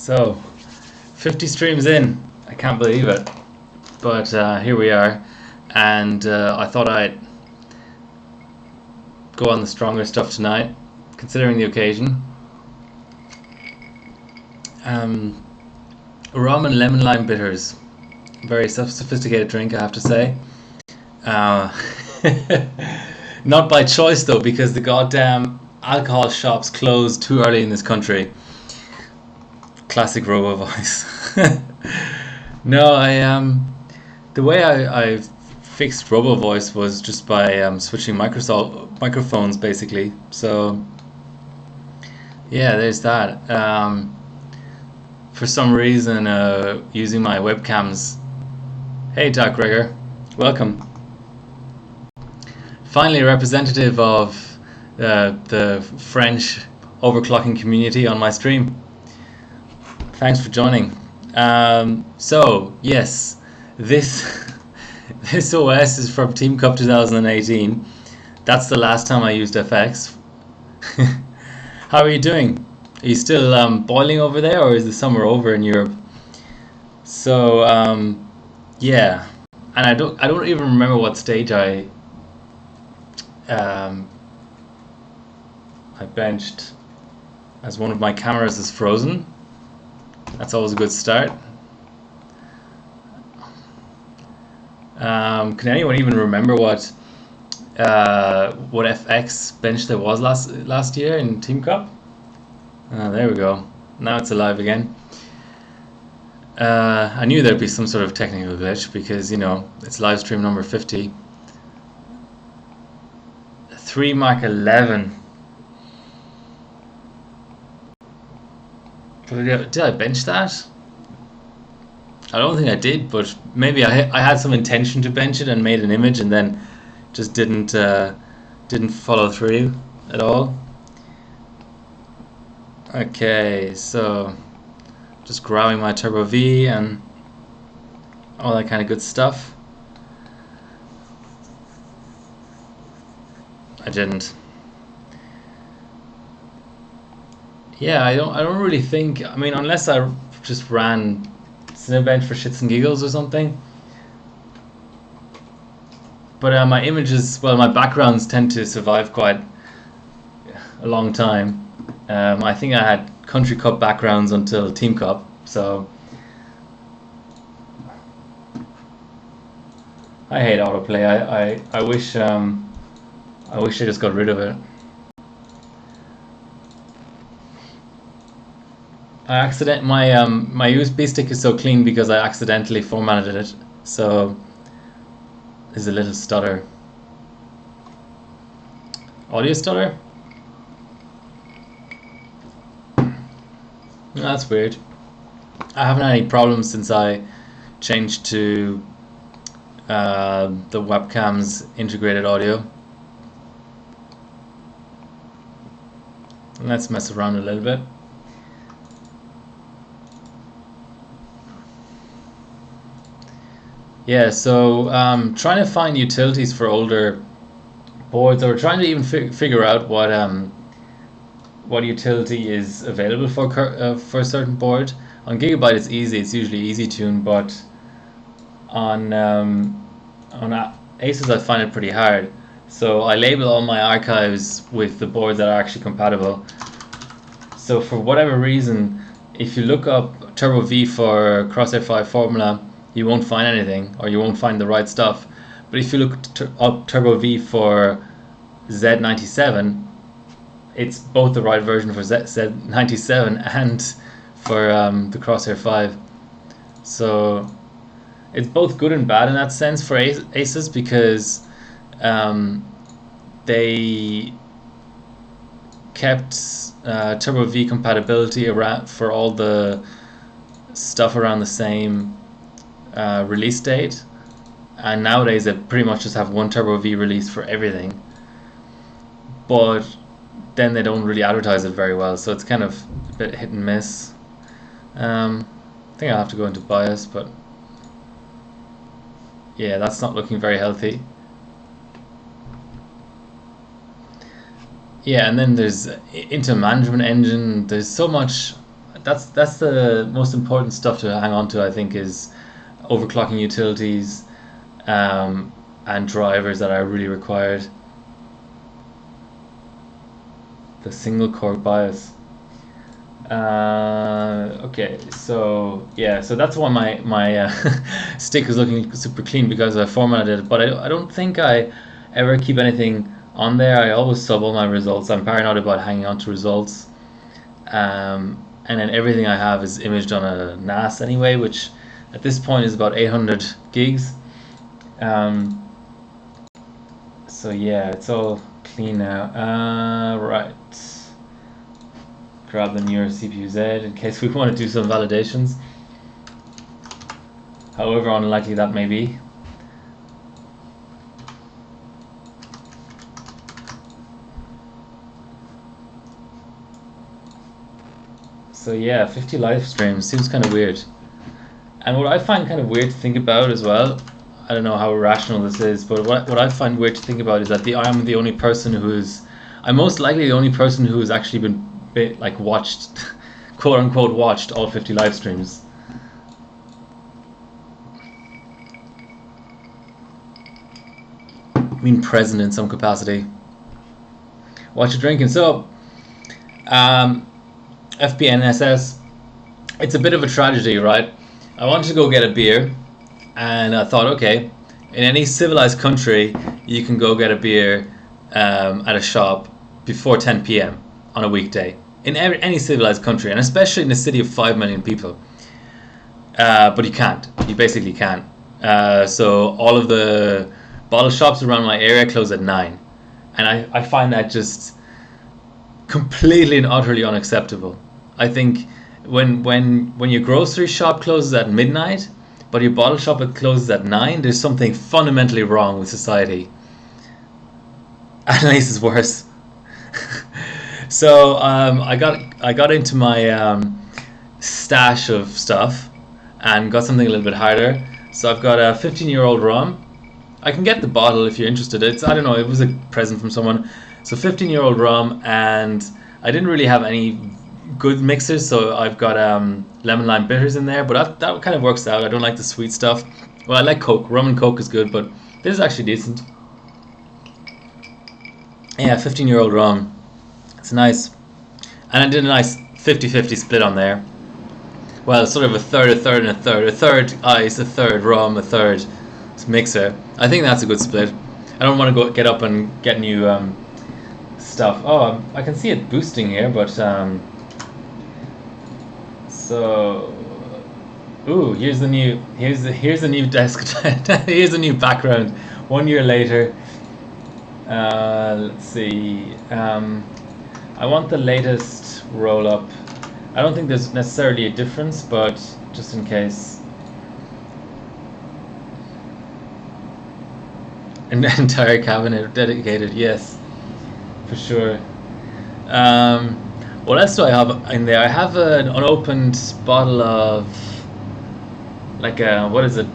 So, 50 streams in. I can't believe it. But here we are. And I thought I'd go on the stronger stuff tonight, considering the occasion. Rum and lemon lime bitters. Very sophisticated drink, I have to say. Not by choice though, because the goddamn alcohol shops closed too early in this country. Classic Robo voice. No, the way I fixed Robo voice was just by switching microphones basically. So yeah, there's that. For some reason, using my webcams. Hey, Doc Gregor, welcome. Finally, a representative of the French overclocking community on my stream. Thanks for joining. So yes, this OS is from Team Cup 2018. That's the last time I used FX. How are you doing? Are you still boiling over there, or is the summer over in Europe? So yeah, and I don't even remember what stage I benched, as one of my cameras is frozen. That's always a good start. Can anyone even remember what FX bench there was last year in Team Cup? There we go. Now it's alive again. I knew there'd be some sort of technical glitch because, you know, it's live stream number 50. 3 Mark 11. Did I bench that? I don't think I did, but maybe I had some intention to bench it and made an image and then just didn't follow through at all. Okay, so just grabbing my Turbo V and all that kind of good stuff. I didn't. Yeah, I don't really think. I mean, unless I just ran Cinebench for shits and giggles or something. But my images, well, my backgrounds tend to survive quite a long time. I think I had Country Cup backgrounds until Team Cup, so I hate autoplay. I wish I just got rid of it. My USB stick is so clean because I accidentally formatted it, so there's a little stutter. Audio stutter? That's weird. I haven't had any problems since I changed to the webcam's integrated audio. Let's mess around a little bit. Yeah, so trying to find utilities for older boards, or trying to even figure out what utility is available for a certain board. On Gigabyte it's easy, it's usually EasyTune, but on Asus I find it pretty hard. So I label all my archives with the boards that are actually compatible. So for whatever reason, if you look up Turbo V for Crosshair 5 Formula, you won't find anything, or you won't find the right stuff. But if you look up Turbo V for Z97, it's both the right version for Z97 and for the Crosshair 5. So it's both good and bad in that sense for Asus, because they kept Turbo V compatibility around for all the stuff around the same release date, and nowadays they pretty much just have one Turbo V release for everything, but then they don't really advertise it very well, so it's kind of a bit hit and miss. I think I'll have to go into BIOS, but yeah, that's not looking very healthy. Yeah, and then there's into management engine. There's so much that's the most important stuff to hang on to, I think, is overclocking utilities and drivers that are really required. The single core BIOS. Okay, so yeah, so that's why my stick is looking super clean, because I formatted it. But I don't think I ever keep anything on there. I always sub all my results. I'm paranoid about hanging on to results. And then everything I have is imaged on a NAS anyway, which at this point is about 800 gigs. So yeah, it's all clean now. Right. Grab the newer CPU Z in case we want to do some validations. However unlikely that may be. So yeah, 50 live streams seems kind of weird. And what I find kind of weird to think about as well, I don't know how rational this is, but what I find weird to think about is that I'm the only person I'm most likely the only person who has actually been like watched, quote unquote, watched all 50 live streams. I mean, present in some capacity. What you drinking? So, FBNSS, it's a bit of a tragedy, right? I wanted to go get a beer, and I thought, okay, in any civilized country, you can go get a beer at a shop before 10 p.m. on a weekday. In any civilized country, and especially in a city of 5 million people. But you can't. You basically can't. So all of the bottle shops around my area close at 9. And I find that just completely and utterly unacceptable. I think when your grocery shop closes at midnight, but your bottle shop closes at 9, there's something fundamentally wrong with society. At least it's worse. So I got into my stash of stuff and got something a little bit harder. So I've got a 15-year-old rum. I can get the bottle if you're interested. I don't know, it was a present from someone. So 15-year-old rum, and I didn't really have any good mixers, so I've got lemon lime bitters in there, but that kind of works out. I don't like the sweet stuff. Well, I like Coke. Rum and Coke is good, but this is actually decent. Yeah, 15-year-old rum. It's nice. And I did a nice 50-50 split on there. Well, sort of a third, and a third. A third ice, a third rum, a third mixer. I think that's a good split. I don't want to get up and get new stuff. Oh, I can see it boosting here, but so ooh, here's the new desk. Here's the new background. 1 year later. Let's see. I want the latest roll up. I don't think there's necessarily a difference, but just in case. An entire cabinet dedicated, yes, for sure. What else do I have in there? I have an unopened bottle of, like what is it?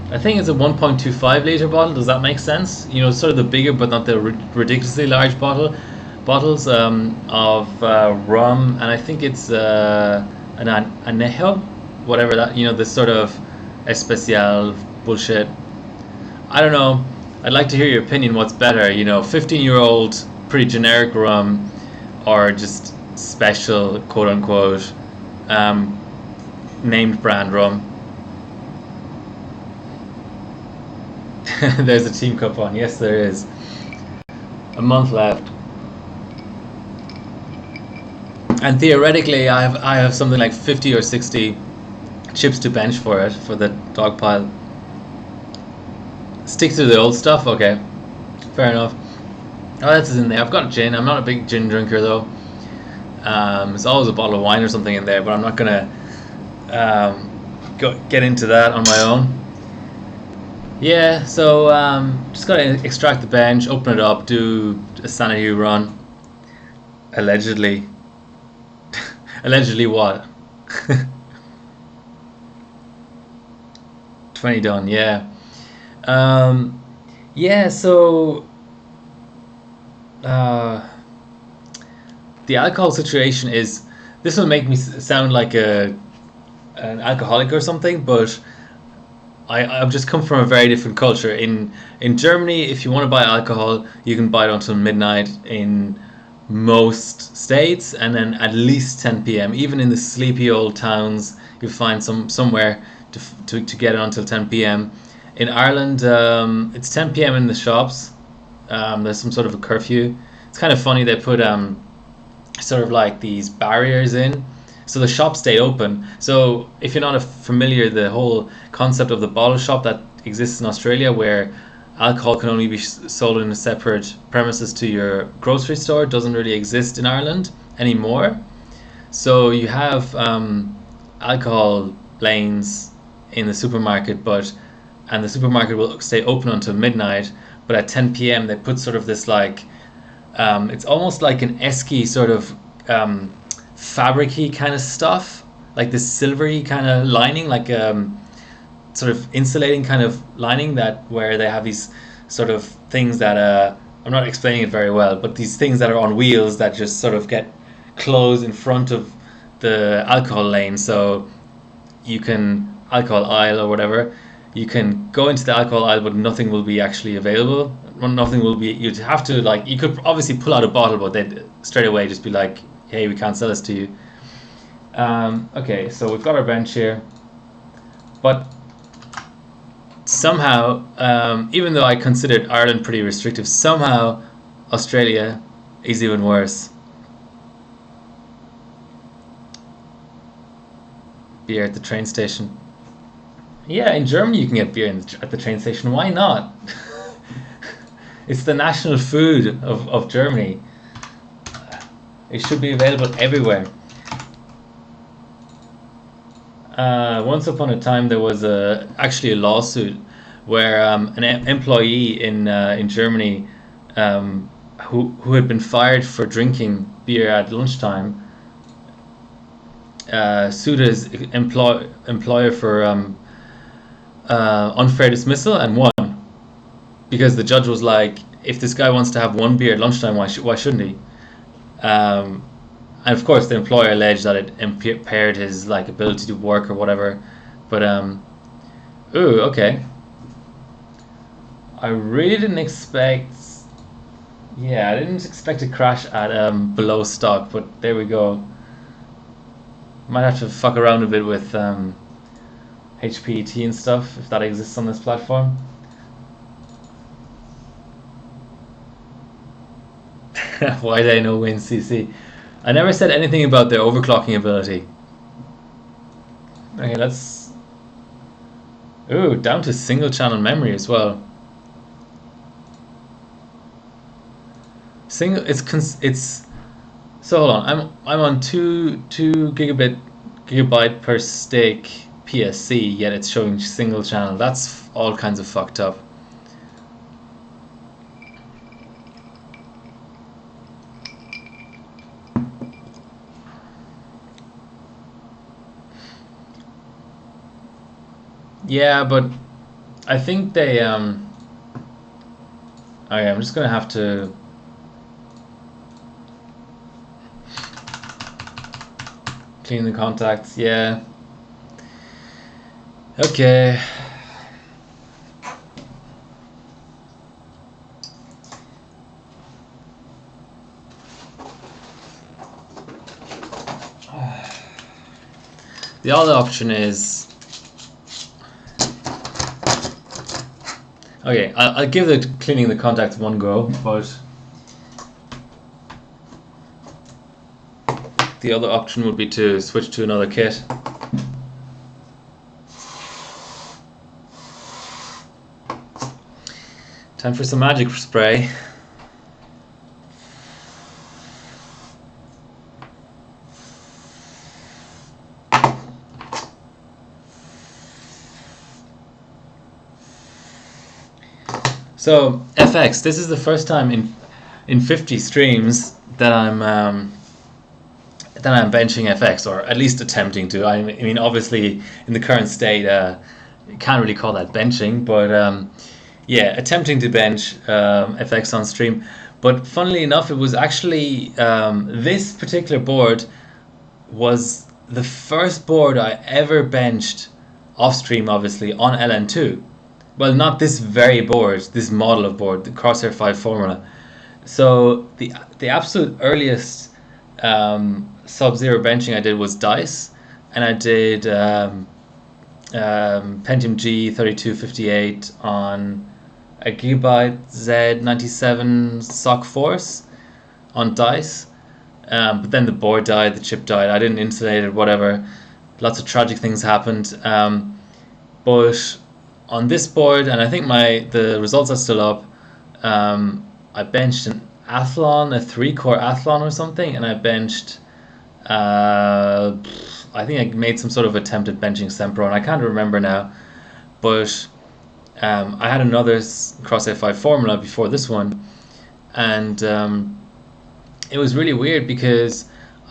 I think it's a 1.25 liter bottle. Does that make sense? You know, sort of the bigger but not the ridiculously large bottles of rum, and I think it's an anejo, whatever that, you know, this sort of especial bullshit. I don't know. I'd like to hear your opinion. What's better, you know, 15-year-old pretty generic rum, or just special, quote unquote, named brand rum? There's a team cup on. Yes, there is. A month left. And theoretically, I have something like 50 or 60 chips to bench for it, for the dog pile. Stick to the old stuff? Okay. Fair enough. Oh, that's in there. I've got gin. I'm not a big gin drinker, though. There's always a bottle of wine or something in there, but I'm not going to get into that on my own. Yeah, so just got to extract the bench, open it up, do a sanity run. Allegedly. Allegedly what? 20 done, yeah. Yeah, so the alcohol situation is this will make me sound like an alcoholic or something, but I've just come from a very different culture. In Germany, if you want to buy alcohol, you can buy it until midnight in most states, and then at least 10 p.m. Even in the sleepy old towns, you'll find somewhere to get it until 10 p.m. In Ireland, it's 10 p.m. in the shops. There's some sort of a curfew. It's kind of funny, they put sort of like these barriers in, so the shops stay open. So if you're not familiar, the whole concept of the bottle shop that exists in Australia, where alcohol can only be sold in a separate premises to your grocery store, doesn't really exist in Ireland anymore. So you have alcohol lanes in the supermarket, and the supermarket will stay open until midnight, but at 10 p.m. they put sort of this like it's almost like an esky sort of fabric-y kind of stuff, like this silvery kind of lining, like sort of insulating kind of lining, that where they have these sort of things that I'm not explaining it very well, but these things that are on wheels that just sort of get closed in front of the alcohol lane. So you can, alcohol aisle or whatever, you can go into the alcohol aisle, but nothing will be actually available. Nothing will be, you'd have to, like, you could obviously pull out a bottle, but they'd straight away just be like, hey, we can't sell this to you. Okay, so we've got our bench here, but somehow, even though I considered Ireland pretty restrictive, somehow Australia is even worse. Beer at the train station. Yeah, in Germany you can get beer at the train station. Why not? It's the national food of Germany. It should be available everywhere. Once upon a time, there was actually a lawsuit where an employee in Germany who had been fired for drinking beer at lunchtime sued his employer for unfair dismissal and won, because the judge was like, if this guy wants to have one beer at lunchtime, why shouldn't he? And of course, the employer alleged that it impaired his like ability to work or whatever. But ooh, okay. I really didn't expect. Yeah, I didn't expect to crash at below stock, but there we go. Might have to fuck around a bit with HPET and stuff if that exists on this platform. Why did I know WinCC? I never said anything about their overclocking ability. Okay, let's... Ooh, down to single channel memory as well. It's so hold on, I'm on 2 gigabyte per stick PSC, yet it's showing single channel. That's all kinds of fucked up. Yeah, but I think they okay, I'm just gonna have to clean the contacts. Yeah. Okay. The other option is, okay, I'll give the cleaning the contacts one go, but the other option would be to switch to another kit. Time for some magic spray. So FX, this is the first time in 50 streams that I'm benching FX, or at least attempting to. I mean, obviously in the current state, you can't really call that benching, but yeah, attempting to bench FX on stream. But funnily enough, it was actually this particular board was the first board I ever benched off stream, obviously, on LN2. Well, not this very board, this model of board, the Crosshair 5 Formula. So the absolute earliest Sub-Zero benching I did was dice, and I did Pentium G 3258 on a Gigabyte Z97 SOC Force on dice. But then the board died, the chip died, I didn't insulate it, whatever. Lots of tragic things happened. But on this board, and I think the results are still up, I benched an Athlon, a 3-core Athlon or something, and I benched, I think I made some sort of attempt at benching Sempro, and I can't remember now. But I had another Crosshair 5 Formula before this one, and it was really weird because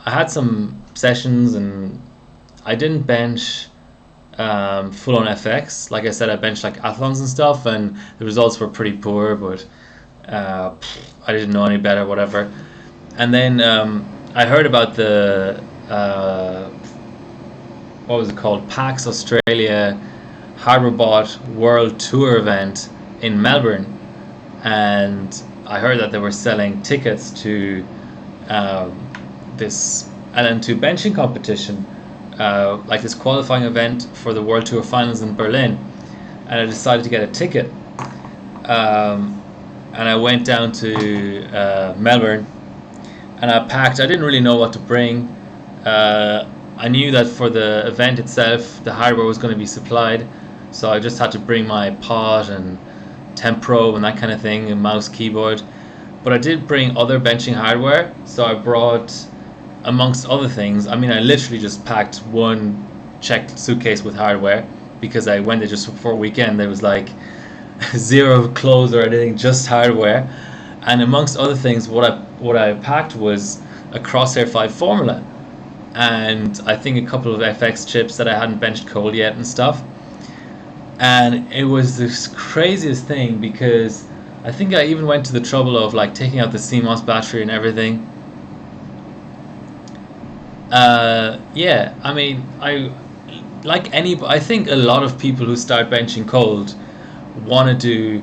I had some sessions and I didn't bench full on FX. Like I said, I benched like Athlons and stuff, and the results were pretty poor, but I didn't know any better, whatever. And then I heard about the what was it called, PAX Australia HardwareBot World Tour event in Melbourne, and I heard that they were selling tickets to this LN2 benching competition, like this qualifying event for the World Tour Finals in Berlin, and I decided to get a ticket, and I went down to Melbourne, and I packed. I didn't really know what to bring. I knew that for the event itself the hardware was going to be supplied, so I just had to bring my pot and temp probe and that kind of thing, and mouse, keyboard. But I did bring other benching hardware, so I brought, amongst other things, I mean, I literally just packed one checked suitcase with hardware, because I went there just before weekend. There was like zero clothes or anything, just hardware. And amongst other things, what I packed was a Crosshair 5 Formula, and I think a couple of FX chips that I hadn't benched cold yet and stuff. And it was this craziest thing, because I think I even went to the trouble of like taking out the CMOS battery and everything. Yeah, I mean, I think a lot of people who start benching cold want to do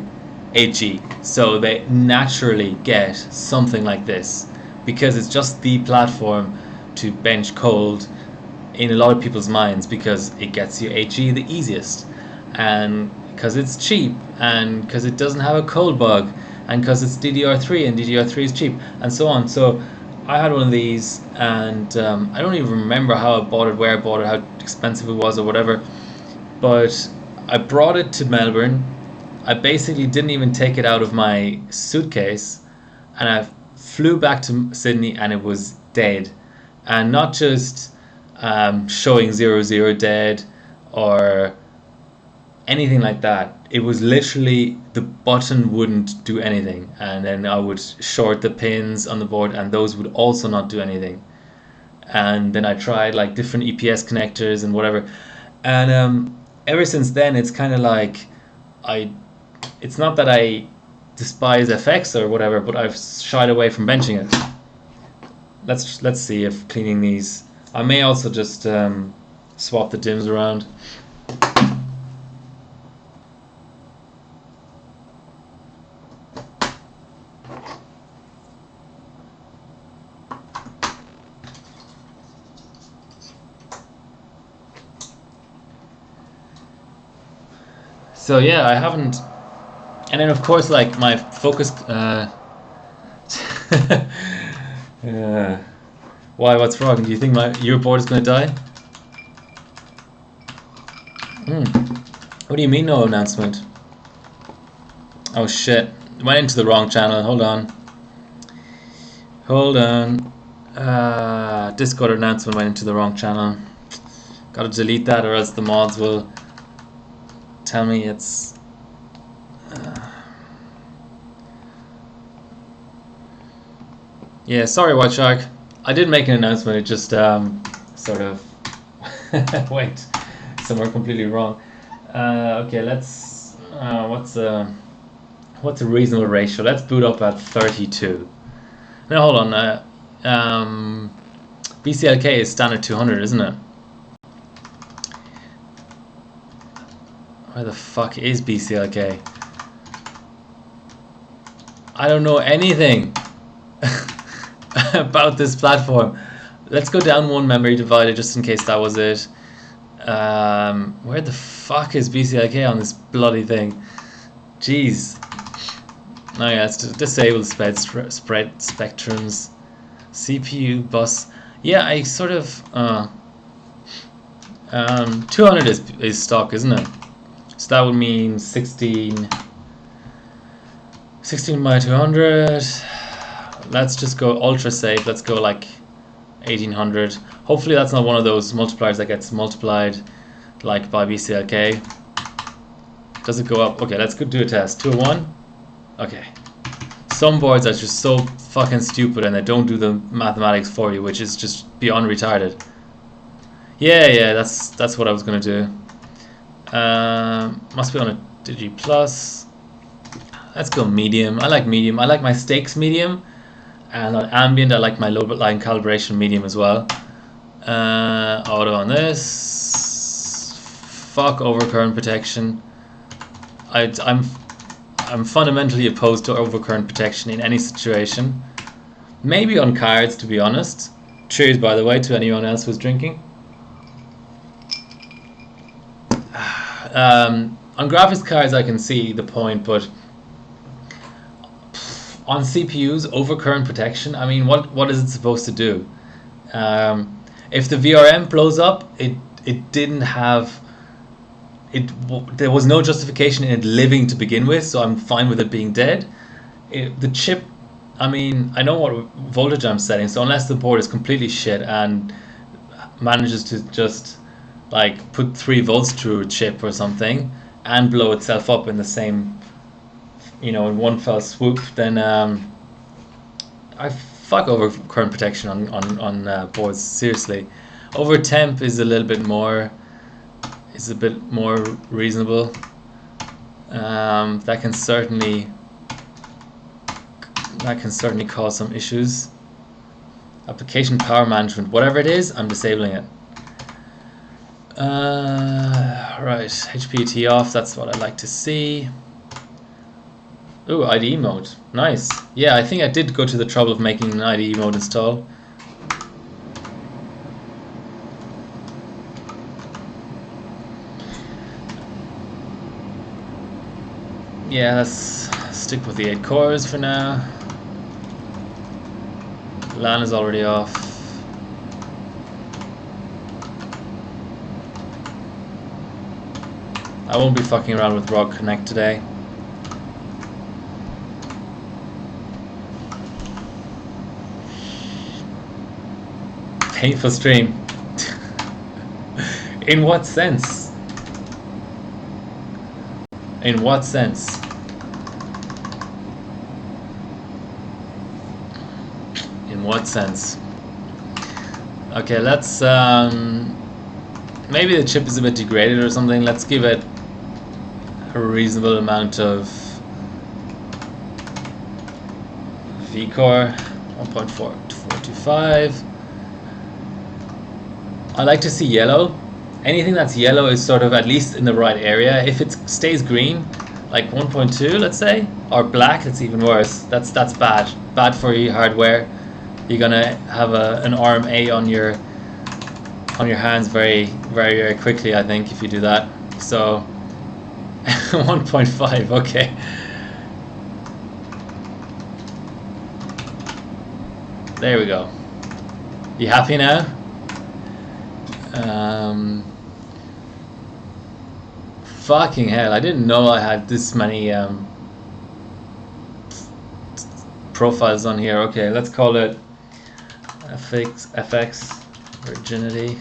HE, so they naturally get something like this, because it's just the platform to bench cold in a lot of people's minds, because it gets you HE the easiest, and because it's cheap, and because it doesn't have a cold bug, and because it's DDR3 and DDR3 is cheap, and so on. So I had one of these, and I don't even remember how I bought it, where I bought it, how expensive it was or whatever, but I brought it to Melbourne. I basically didn't even take it out of my suitcase, and I flew back to Sydney and it was dead. And not just showing 00 dead or anything like that. It was literally, the button wouldn't do anything, and then I would short the pins on the board and those would also not do anything. And then I tried like different EPS connectors and whatever, and ever since then it's kind of like, it's not that I despise FX or whatever, but I've shied away from benching it. Let's see if cleaning these, I may also just swap the DIMMs around. So yeah, I haven't, and then of course like my focus, why, what's wrong? Do you think your board is going to die? What do you mean no announcement? Oh shit, went into the wrong channel, hold on. Discord announcement went into the wrong channel. Gotta delete that, or else the mods will tell me it's yeah, sorry White Shark, I did make an announcement, it just sort of went somewhere completely wrong. Okay, let's what's a reasonable ratio? Let's boot up at 32. Now hold on, BCLK is standard 200, isn't it? Where the fuck is BCLK? I don't know anything about this platform. Let's go down one memory divider just in case that was it. Where the fuck is BCLK on this bloody thing? Jeez. Oh yeah, let's disable spread spectrums. CPU bus. Yeah, I sort of 200 is stock, isn't it? So that would mean 16 by 200. Let's just go ultra safe. Let's go like 1800. Hopefully that's not one of those multipliers that gets multiplied like by BCLK. Does it go up? Okay, let's go do a test. 201. Okay. Some boards are just so fucking stupid and they don't do the mathematics for you, which is just beyond retarded. Yeah, that's what I was gonna do. Must be on a Digi Plus. Let's go medium. I like medium. I like my stakes medium, and on ambient I like my low line calibration medium as well. Auto on this. Fuck overcurrent protection. I'm fundamentally opposed to overcurrent protection in any situation. Maybe on cards, to be honest. Cheers, by the way, to anyone else who's drinking. On graphics cards I can see the point, but on CPUs, overcurrent protection, I mean, what is it supposed to do? If the VRM blows up, it didn't have... there was no justification in it living to begin with, so I'm fine with it being dead. The chip, I mean, I know what voltage I'm setting, so unless the board is completely shit and manages to just like put 3 volts through a chip or something and blow itself up in the same, in one fell swoop, then I fuck over current protection on boards, seriously. Over temp is a bit more reasonable. That can certainly cause some issues. Application power management, whatever it is, I'm disabling it. Right, HPT off, that's what I'd like to see. Ooh, IDE mode, nice. Yeah, I think I did go to the trouble of making an IDE mode install. Yeah, let's stick with the 8 cores for now. LAN is already off. I won't be fucking around with ROG Connect today. Painful stream. In what sense? In what sense? In what sense? Okay, let's maybe the chip is a bit degraded or something. Let's give it a reasonable amount of VCore, 1.425. I like to see yellow. Anything that's yellow is sort of at least in the right area. If it stays green, like 1.2, let's say, or black, it's even worse. That's bad. Bad for your hardware. You're gonna have an RMA on your hands very, very, very quickly, I think, if you do that. So 1.5, okay. There we go. You happy now? Fucking hell, I didn't know I had this many profiles on here. Okay, let's call it FX virginity.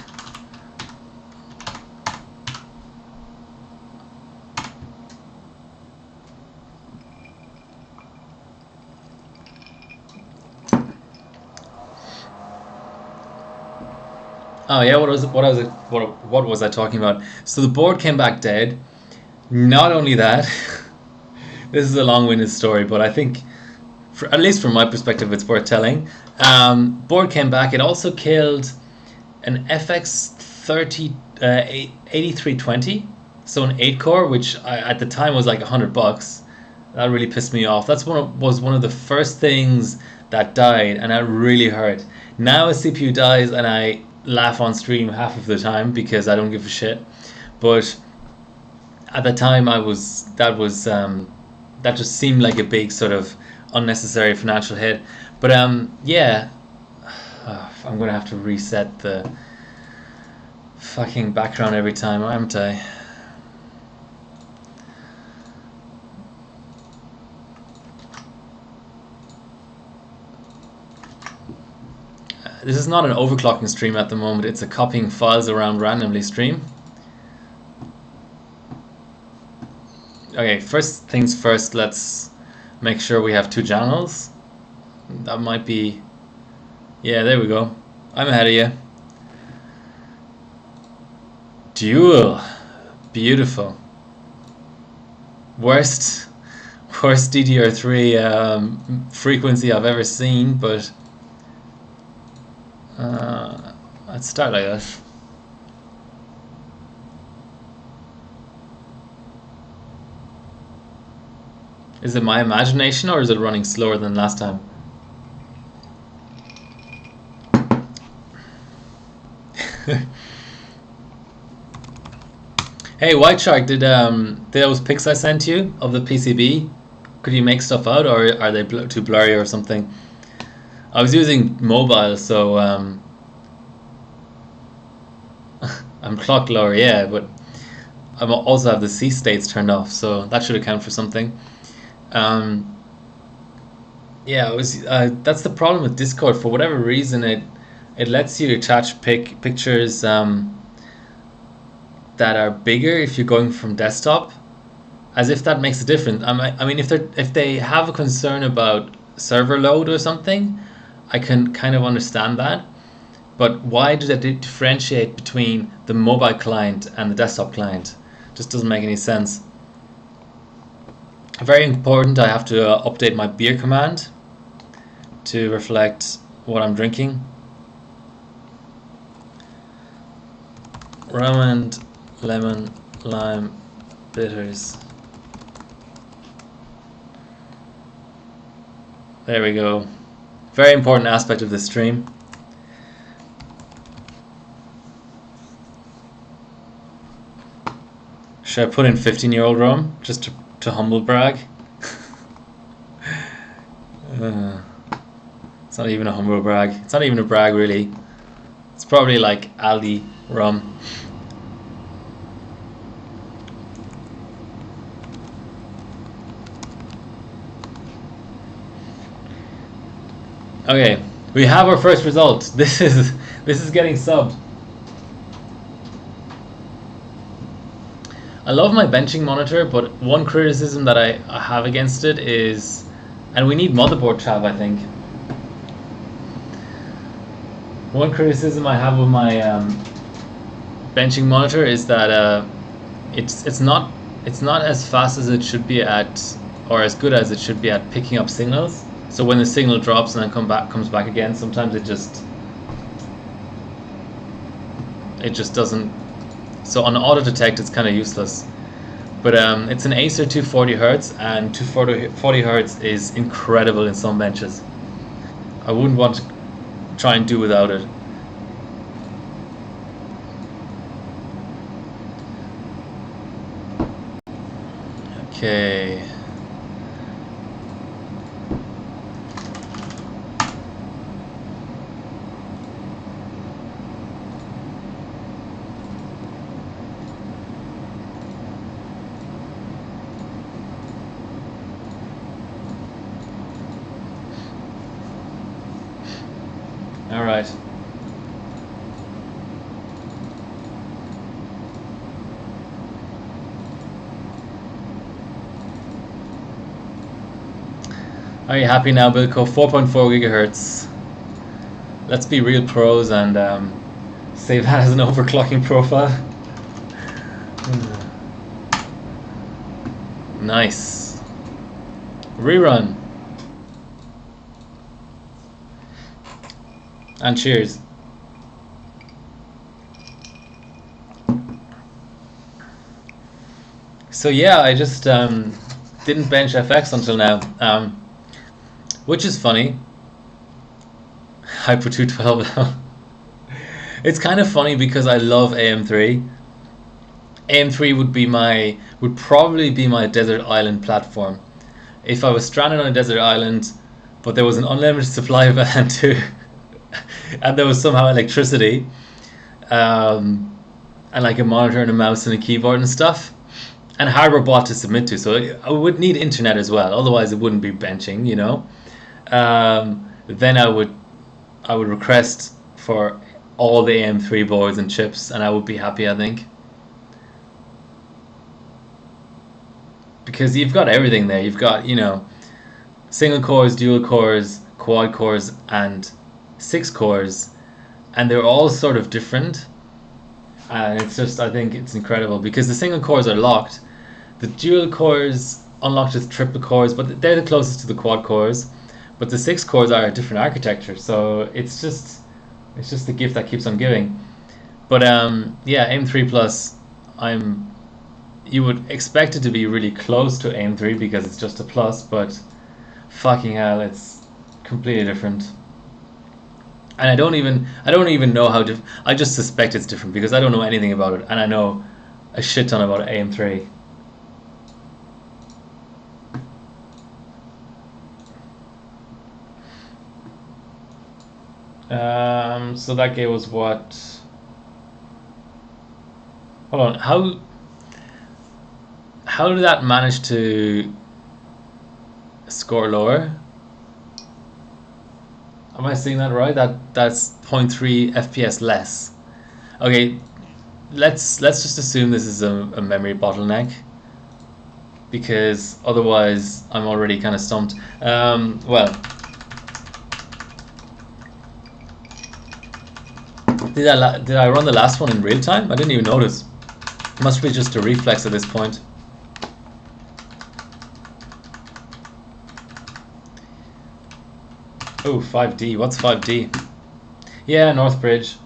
Oh yeah, what was I talking about? So the board came back dead. Not only that, this is a long-winded story, but I think at least from my perspective, it's worth telling. Board came back. It also killed an FX 8320, so an 8-core, which at the time was like $100. That really pissed me off. Was one of the first things that died, and that really hurt. Now a CPU dies, and I laugh on stream half of the time because I don't give a shit. But at the time, that just seemed like a big sort of unnecessary financial hit. But yeah, I'm gonna have to reset the fucking background every time, aren't I? This is not an overclocking stream at the moment, it's a copying files around randomly stream. Okay, first things first, let's make sure we have 2 channels. That might be... Yeah, there we go. I'm ahead of you. Dual. Beautiful. Worst DDR3 frequency I've ever seen, but let's start like that. Is it my imagination, or is it running slower than last time? Hey, White Shark, did those pics I sent you of the PCB, could you make stuff out, or are they too blurry or something? I was using mobile, so I'm clocked lower, yeah, but I also have the C states turned off, so that should account for something. Yeah, that's the problem with Discord. For whatever reason, it lets you attach pictures that are bigger if you're going from desktop, as if that makes a difference. I mean, if they have a concern about server load or something, I can kind of understand that. But why do they differentiate between the mobile client and the desktop client? Just doesn't make any sense. Very important, I have to update my beer command to reflect what I'm drinking. Rum and lemon lime bitters. There we go. Very important aspect of this stream. Should I put in 15-year-old rum just to humble brag? It's not even a humble brag. It's not even a brag, really. It's probably like Aldi rum. Okay, we have our first result. This is getting subbed. I love my benching monitor, but one criticism that I have against it is, and we need motherboard chav, I think. One criticism I have with my benching monitor is that it's not as fast as it should be at, or as good as it should be at picking up signals. So when the signal drops and then comes back again, sometimes it just doesn't. So on auto detect, it's kind of useless. But it's an Acer 240 Hz, and 240 Hz is incredible in some benches. I wouldn't want to try and do without it. Okay. All right. Are you happy now, Bilko? 4.4 gigahertz. Let's be real pros and save that as an overclocking profile. Nice. Rerun. And cheers. So yeah, I just didn't bench FX until now, which is funny. Hyper 212. It's kind of funny because I love AM3. AM3 would probably be my desert island platform. If I was stranded on a desert island, but there was an unlimited supply of AM2, and there was somehow electricity, and like a monitor and a mouse and a keyboard and stuff, and hardware bot to submit to. So I would need internet as well. Otherwise, it wouldn't be benching, you know. Then I would request for all the AM3 boards and chips, and I would be happy, I think. Because you've got everything there. You've got, you know, single cores, dual cores, quad cores, and 6 cores, and they're all sort of different. And it's just, I think it's incredible because the single cores are locked. The dual cores unlocked with triple cores, but they're the closest to the quad cores. But the 6 cores are a different architecture, so it's just the gift that keeps on giving. But yeah, AM3 Plus, you would expect it to be really close to AM3 because it's just a plus, but fucking hell, it's completely different. And I don't even know how I just suspect it's different because I don't know anything about it, and I know a shit ton about AM3. So that gave us what? Hold on, how did that manage to score lower? Am I seeing that right? That's 0.3 FPS less. Okay, let's just assume this is a memory bottleneck, because otherwise I'm already kind of stumped. Well, did I run the last one in real time? I didn't even notice. Must be just a reflex at this point. Oh, 5D. What's 5D? Yeah, Northbridge.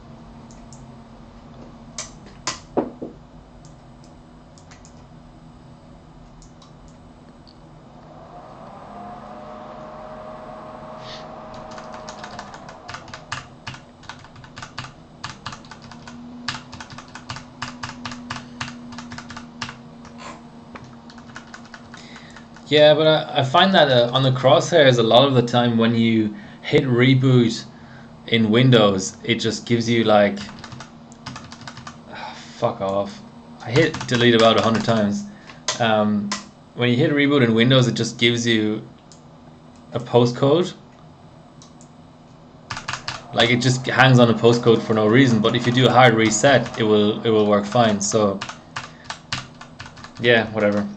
Yeah, but I find that on the crosshairs a lot of the time when you hit reboot in Windows, it just gives you like, fuck off. I hit delete about 100 times. When you hit reboot in Windows, it just gives you a postcode. Like it just hangs on a postcode for no reason. But if you do a hard reset, it will work fine. So yeah, whatever.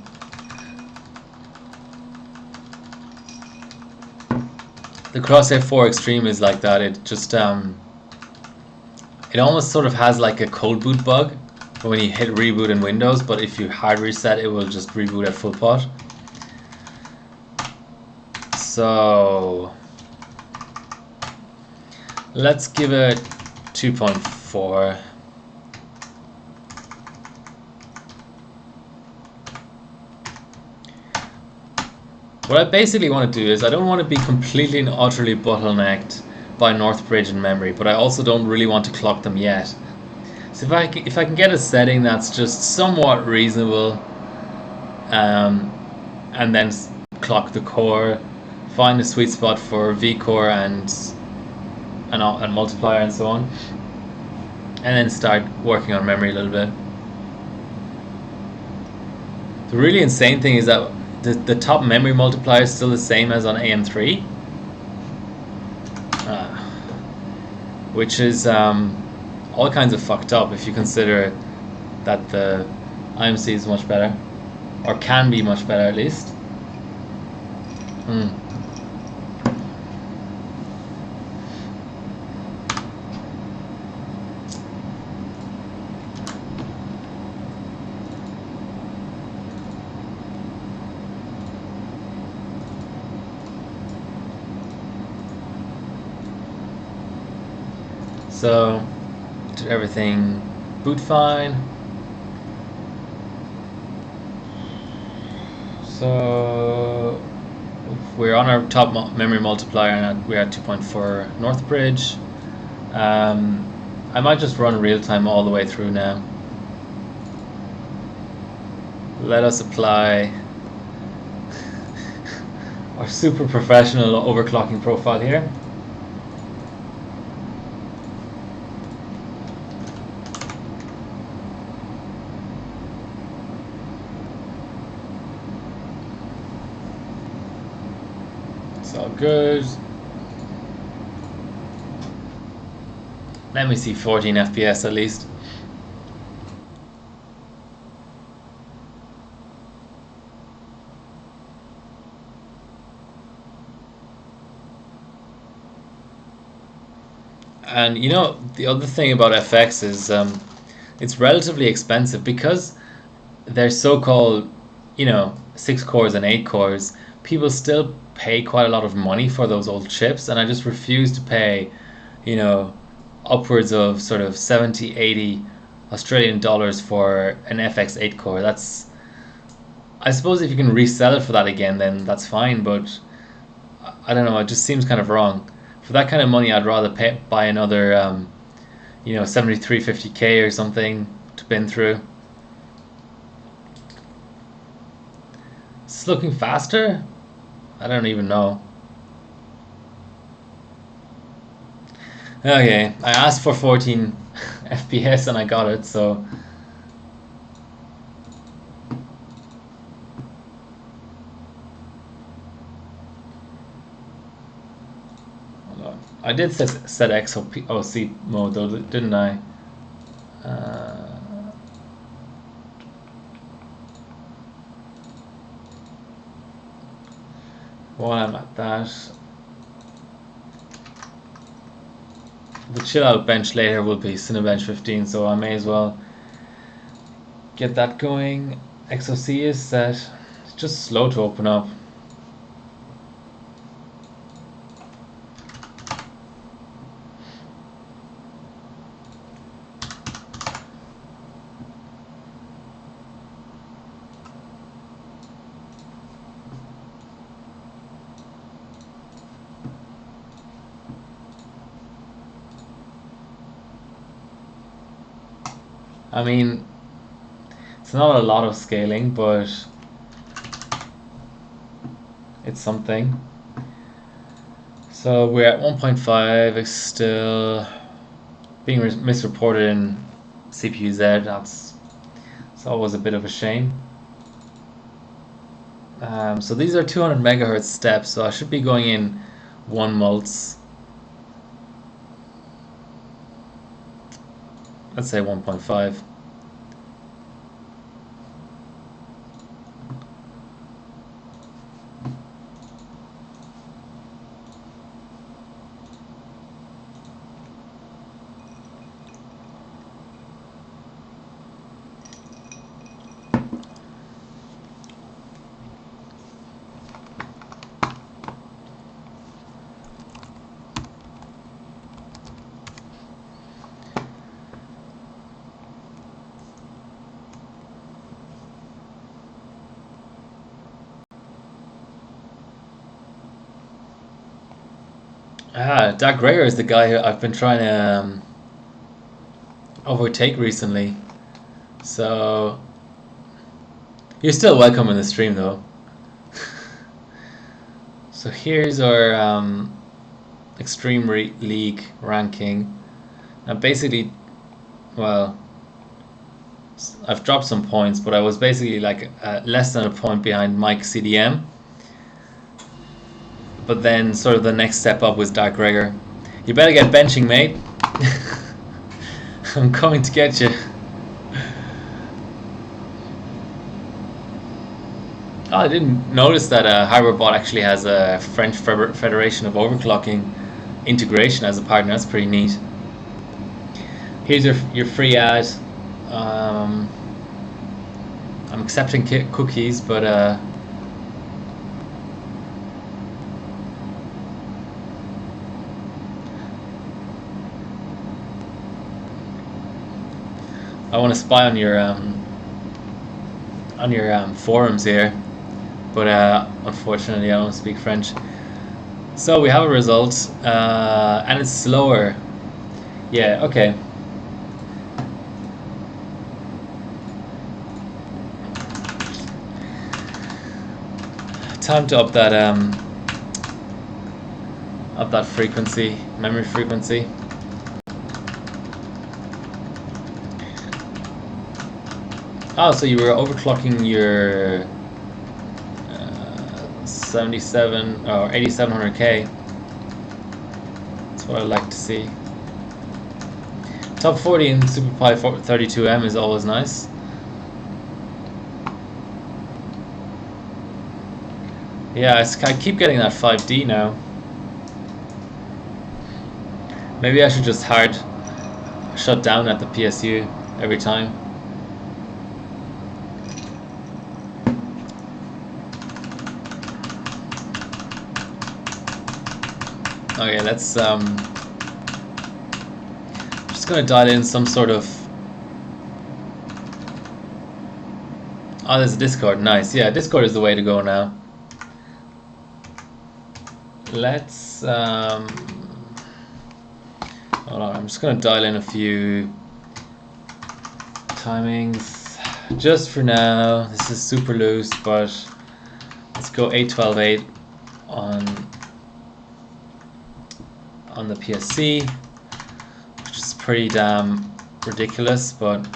The Crosshair 4 Extreme is like that. It just it almost sort of has like a cold boot bug when you hit reboot in Windows, but if you hard reset, it will just reboot at full pot. So let's give it 2.4. What I basically want to do is I don't want to be completely and utterly bottlenecked by Northbridge and memory, but I also don't really want to clock them yet. So if I can get a setting that's just somewhat reasonable, and then clock the core, find a sweet spot for vCore and multiplier and so on, and then start working on memory a little bit. The really insane thing is that the top memory multiplier is still the same as on AM3, which is all kinds of fucked up if you consider that the IMC is much better, or can be much better at least. So did everything boot fine. So we're on our top memory multiplier and we're at 2.4 North Bridge. I might just run real time all the way through now. Let us apply our super professional overclocking profile here. It's all good. Let me see 14 FPS at least. And you know, the other thing about FX is it's relatively expensive because they're so-called, you know, 6 cores and 8 cores. People still pay quite a lot of money for those old chips, and I just refuse to pay, you know, upwards of sort of 70, 80 Australian dollars for an FX 8 core. That's, I suppose if you can resell it for that again, then that's fine, but I don't know, it just seems kind of wrong. For that kind of money, I'd rather buy another, you know, 7350K or something to bin through. It's looking faster? I don't even know. Okay, I asked for 14 FPS and I got it, so hold on. I did set XOC mode though, didn't I? While I'm at that, the chill out bench later will be Cinebench 15, so I may as well get that going. XOC is set. It's just slow to open up. I mean, it's not a lot of scaling, but it's something. So we're at 1.5, it's still being misreported in CPU-Z. It's always a bit of a shame. So these are 200 megahertz steps, so I should be going in 1 mults. Let's say 1.5. Dak Greger is the guy who I've been trying to overtake recently. So you're still welcome in the stream though. So here's our Extreme League ranking. Now basically, well, I've dropped some points, but I was basically like less than a point behind Mike CDM. But then sort of the next step up was Dark Gregor. You better get benching, mate. I'm coming to get you. Oh, I didn't notice that HarborBot actually has a French Federation of Overclocking integration as a partner. That's pretty neat. Here's your free ad. I'm accepting cookies, but I want to spy on your forums here, but unfortunately I don't speak French. So we have a result, and it's slower. Yeah, okay. Time to up that frequency, memory frequency. Oh, so you were overclocking your 77 or 8700K. That's what I'd like to see. Top 40 in SuperPi 32M is always nice. Yeah, I keep getting that 5D now. Maybe I should just hard shut down at the PSU every time. Okay, let's just gonna dial in some sort of. Oh, there's a Discord. Nice. Yeah, Discord is the way to go now. Let's hold on. I'm just gonna dial in a few timings just for now. This is super loose, but let's go 812.8 on the PSC, which is pretty damn ridiculous, but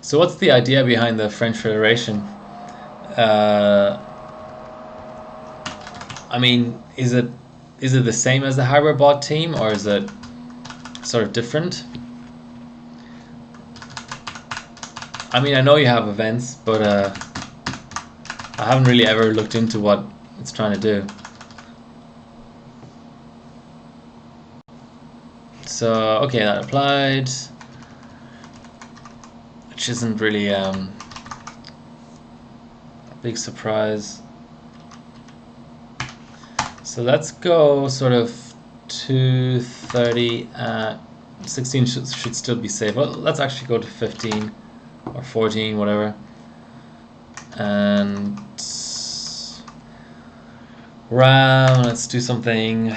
so what's the idea behind the French Federation? I mean, is it the same as the HarborBot team, or is it sort of different? I mean, I know you have events, but I haven't really ever looked into what it's trying to do. So, okay, that applied, which isn't really a big surprise. So let's go sort of 230 at 16 should still be safe. Well, let's actually go to 15 or 14, whatever. And RAM, let's do something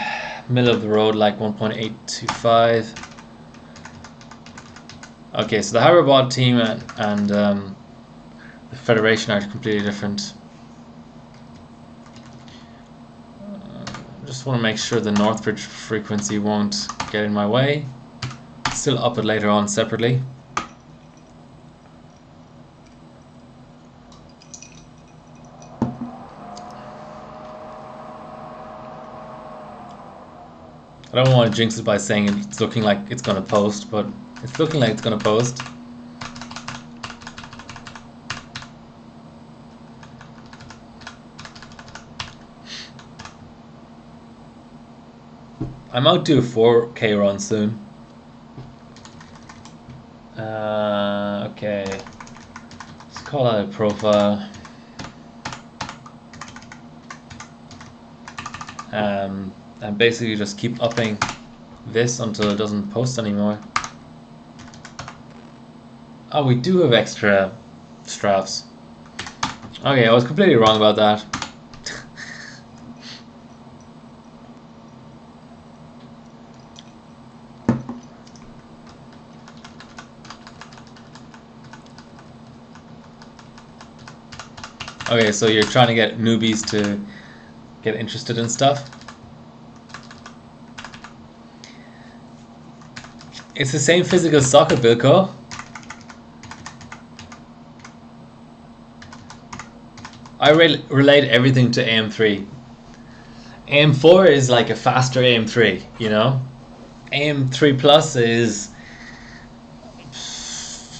middle of the road, like 1.825. Okay, so the HarborBot team and the Federation are completely different. Just want to make sure the Northbridge frequency won't get in my way. Still up it later on separately. I don't want to jinx it by saying it's looking like it's going to post, but it's looking like it's going to post. I might do a 4K run soon. Okay, let's call that a profile. And basically just keep upping this until it doesn't post anymore. Oh, we do have extra straps. Okay, I was completely wrong about that. Okay, so you're trying to get newbies to get interested in stuff. It's the same physical socket, Bilko. I relate everything to AM3. AM4 is like a faster AM3, you know? AM3 Plus is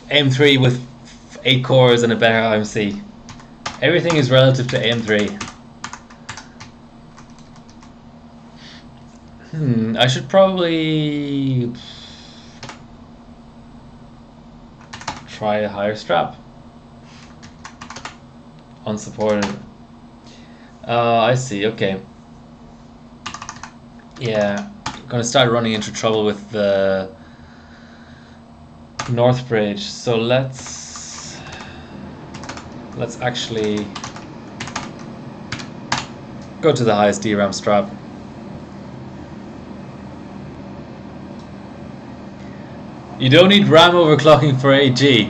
AM3 with 8 cores and a better IMC. Everything is relative to AM3. I should probably... try a higher strap. Unsupported. I see, okay. Yeah, gonna start running into trouble with the North Bridge. So let's actually go to the highest DRAM strap. You don't need RAM overclocking for AG.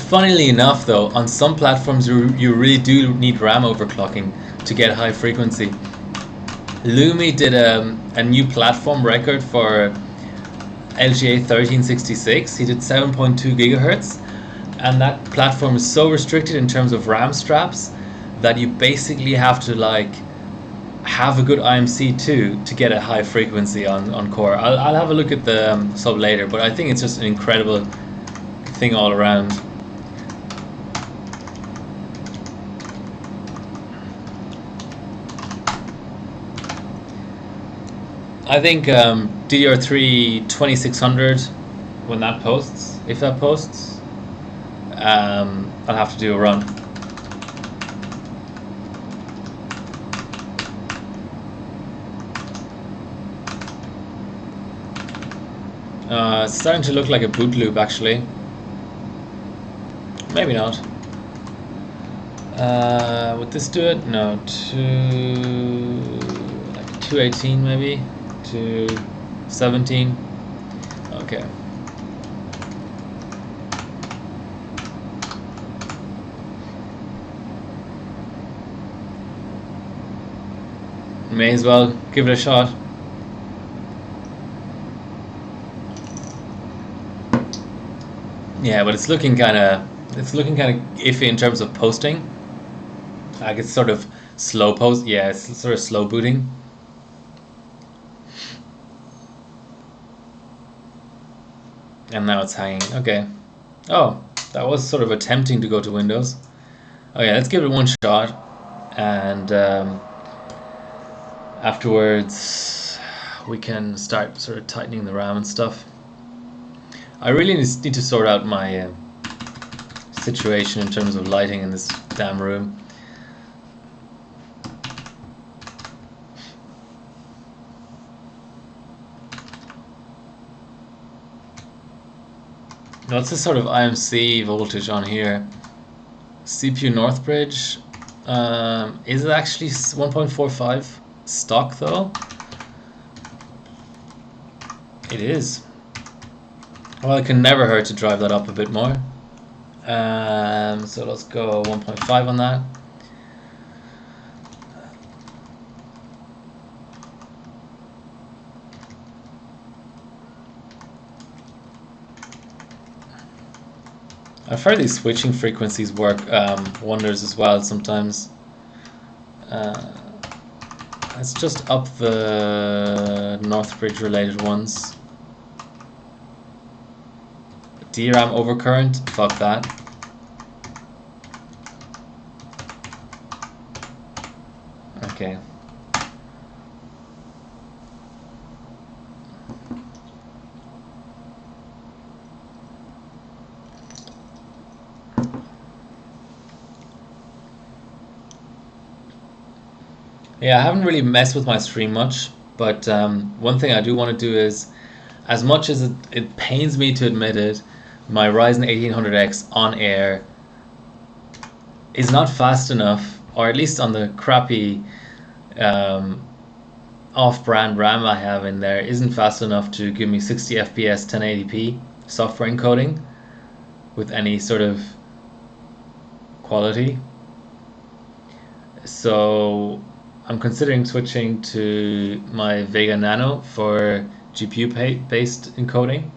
Funnily enough though, on some platforms you really do need RAM overclocking to get high frequency. Lumi did a new platform record for LGA 1366. He did 7.2 gigahertz, and that platform is so restricted in terms of RAM straps that you basically have to like have a good IMC too to get a high frequency on core. I'll have a look at the sub later, but I think it's just an incredible thing all around. I think DDR3 2600, when that posts, if that posts, I'll have to do a run. It's starting to look like a boot loop actually. Maybe not. Would this do it? No, 218 maybe? 217. Okay. May as well give it a shot. Yeah, but it's looking kind of iffy in terms of posting. Like it's sort of slow post. Yeah, it's sort of slow booting. And now it's hanging. Okay. Oh, that was sort of attempting to go to Windows. Okay, let's give it one shot, and afterwards we can start sort of tightening the RAM and stuff. I really need to sort out my situation in terms of lighting in this damn room. What's the sort of IMC voltage on here? CPU North Bridge. Is it actually 1.45 stock though? It is. Well, it can never hurt to drive that up a bit more. So let's go 1.5 on that. I've heard these switching frequencies work wonders as well sometimes. Let's just up the Northbridge related ones. DRAM overcurrent, fuck that. Okay. Yeah, I haven't really messed with my stream much, but one thing I do want to do is, as much as it pains me to admit it, my Ryzen 1800X on air is not fast enough, or at least on the crappy off-brand RAM I have in there, isn't fast enough to give me 60 FPS 1080p software encoding with any sort of quality. So I'm considering switching to my Vega Nano for GPU-based encoding.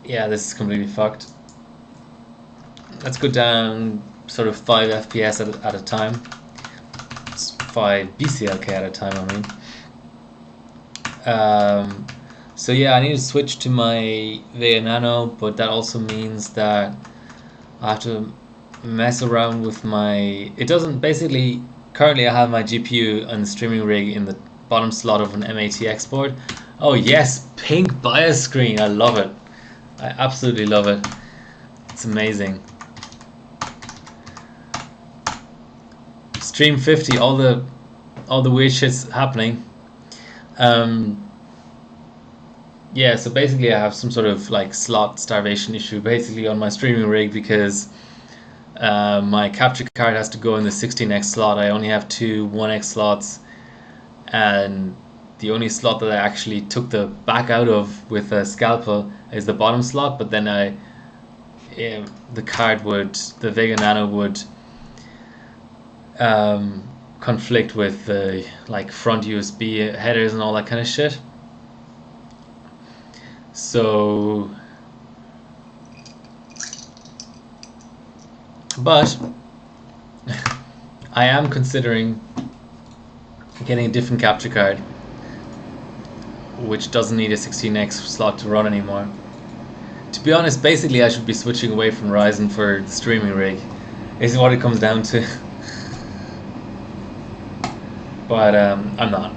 Yeah, this is completely fucked. Let's go down sort of 5 FPS at a time. It's 5 BCLK at a time, I mean. So yeah, I need to switch to my Vega Nano, but that also means that I have to mess around with my... It doesn't... Basically, currently I have my GPU and the streaming rig in the bottom slot of an MATX board. Oh yes, pink bias screen. I love it. I absolutely love it. It's amazing. Stream 50, all the weird shit's happening. Yeah, so basically I have some sort of like slot starvation issue basically on my streaming rig because my capture card has to go in the 16x slot. I only have two 1x slots, and the only slot that I actually took the back out of with a scalpel is the bottom slot, but then the Vega Nano would conflict with the like front USB headers and all that kind of shit. So, but I am considering getting a different capture card which doesn't need a 16x slot to run anymore. To be honest, basically I should be switching away from Ryzen for the streaming rig, is what it comes down to. But I'm not.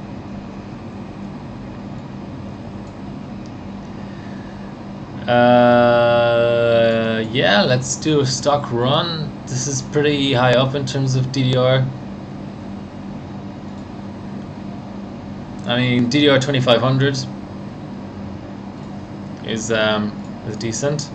Yeah, let's do a stock run. This is pretty high up in terms of DDR. I mean, DDR 2500 is decent.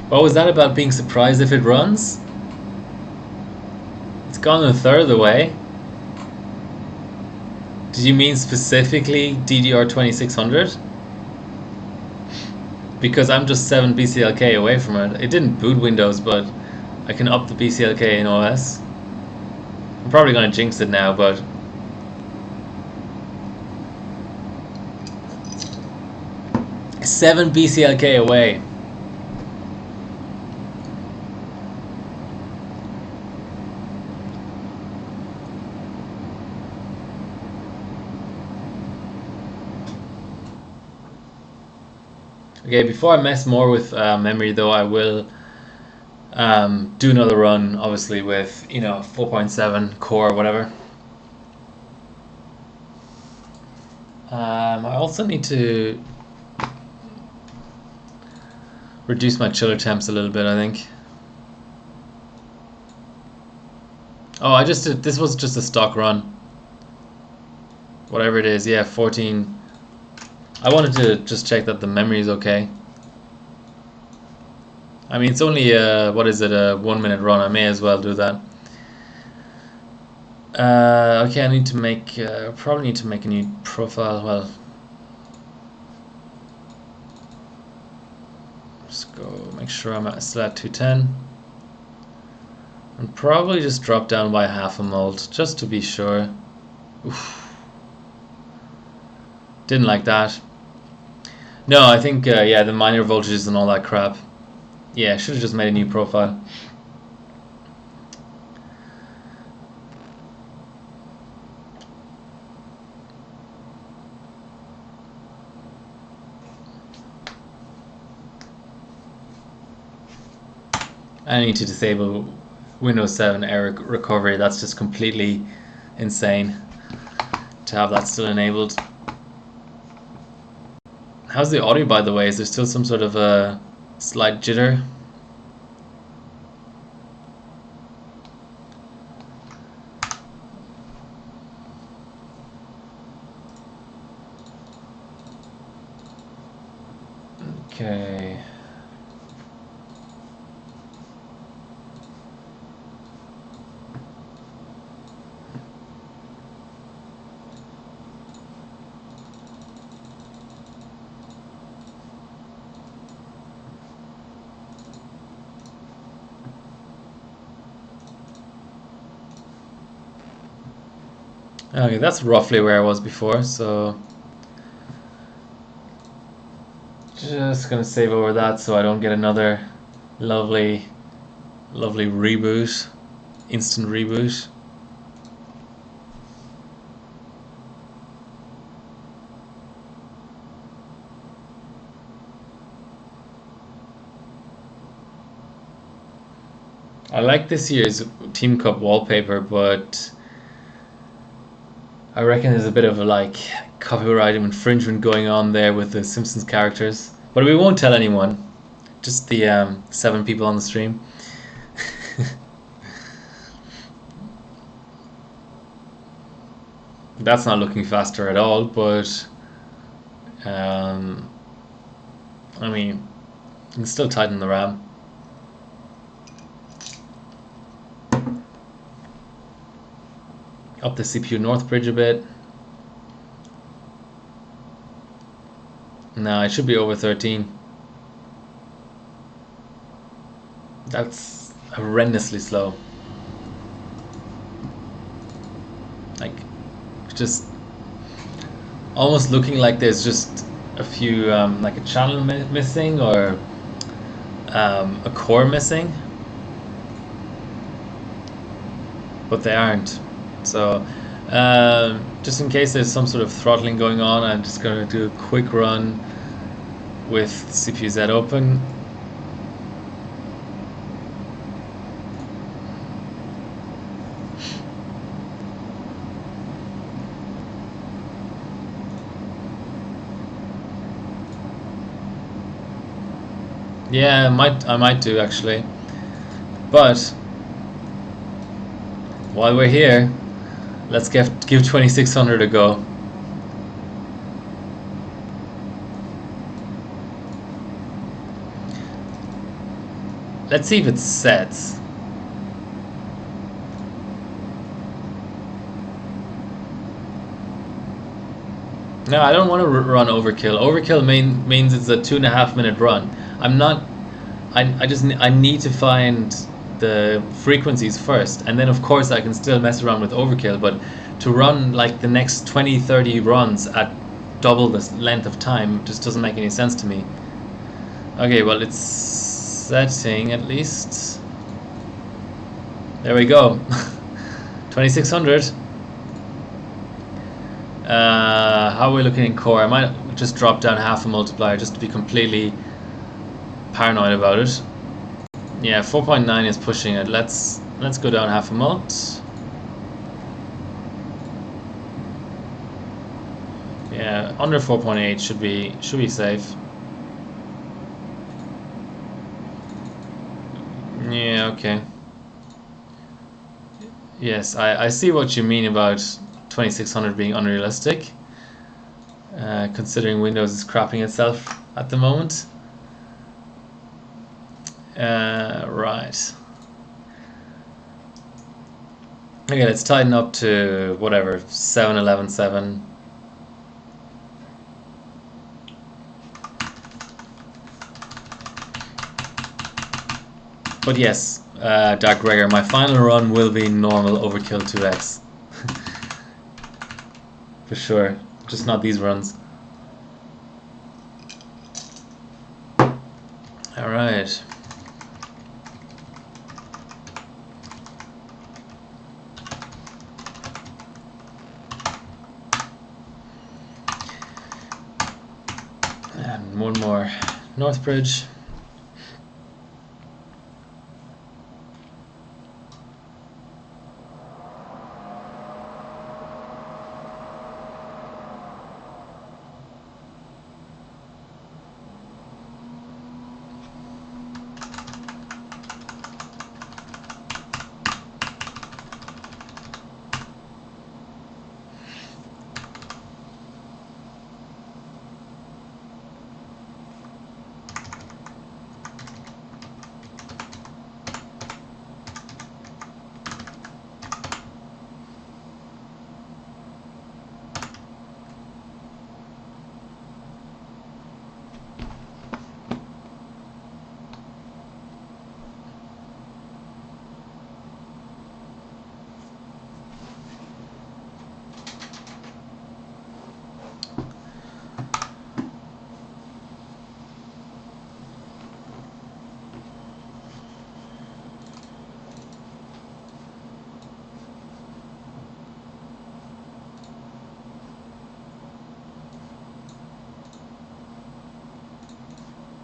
What was that about being surprised if it runs? It's gone a third of the way. Did you mean specifically DDR 2600? Because I'm just 7 BCLK away from it. It didn't boot Windows, but I can up the BCLK in OS. I'm probably going to jinx it now, but... Seven BCLK away. Okay, before I mess more with memory though, I will do another run, obviously with 4.7 core or whatever. I also need to reduce my chiller temps a little bit, I think. Oh, this was just a stock run. Whatever it is, yeah, 14. I wanted to just check that the memory is okay. I mean, it's only a 1 minute run. I may as well do that. Okay, I need to make probably need to make a new profile. Well, let's go make sure I'm still at 210, and probably just drop down by half a mult just to be sure. Oof. Didn't like that. No, I think yeah, the minor voltages and all that crap. Yeah, should have just made a new profile. I need to disable Windows 7 error recovery. That's just completely insane to have that still enabled. How's the audio, by the way? Is there still some sort of a slight jitter? Okay. Okay, that's roughly where I was before, so just gonna save over that so I don't get another lovely reboot, instant reboot. I like this year's Team Cup wallpaper, but I reckon there's a bit of a copyright infringement going on there with the Simpsons characters. But we won't tell anyone, just the 7 people on the stream. That's not looking faster at all, but I mean, you can still tighten the RAM. Up the CPU North bridge a bit. No, it should be over 13. That's horrendously slow. Like, just almost looking like there's just a few, like a channel missing or a core missing. But they aren't. So, just in case there's some sort of throttling going on, I'm just going to do a quick run with CPU-Z open. Yeah, I might do actually. But while we're here, let's give 2600 a go. Let's see if it sets. No, I don't want to run overkill. Overkill means it's a 2.5 minute run. I'm not. I need to find the frequencies first, and then of course I can still mess around with overkill. But to run like the next 20-30 runs at double the length of time just doesn't make any sense to me. Okay, well it's setting at least. There we go. 2600. How are we looking in core? I might just drop down half a multiplier just to be completely paranoid about it. Yeah, 4.9 is pushing it. Let's go down half a mult. Yeah, under 4.8 should be safe. Yeah, okay. Yes, I see what you mean about 2600 being unrealistic, considering Windows is crapping itself at the moment. Right. Okay, let's tighten up to whatever, 7.11.7. But yes, Dark Gregor, my final run will be normal Overkill 2x. For sure, just not these runs. Alright. And one more Northbridge.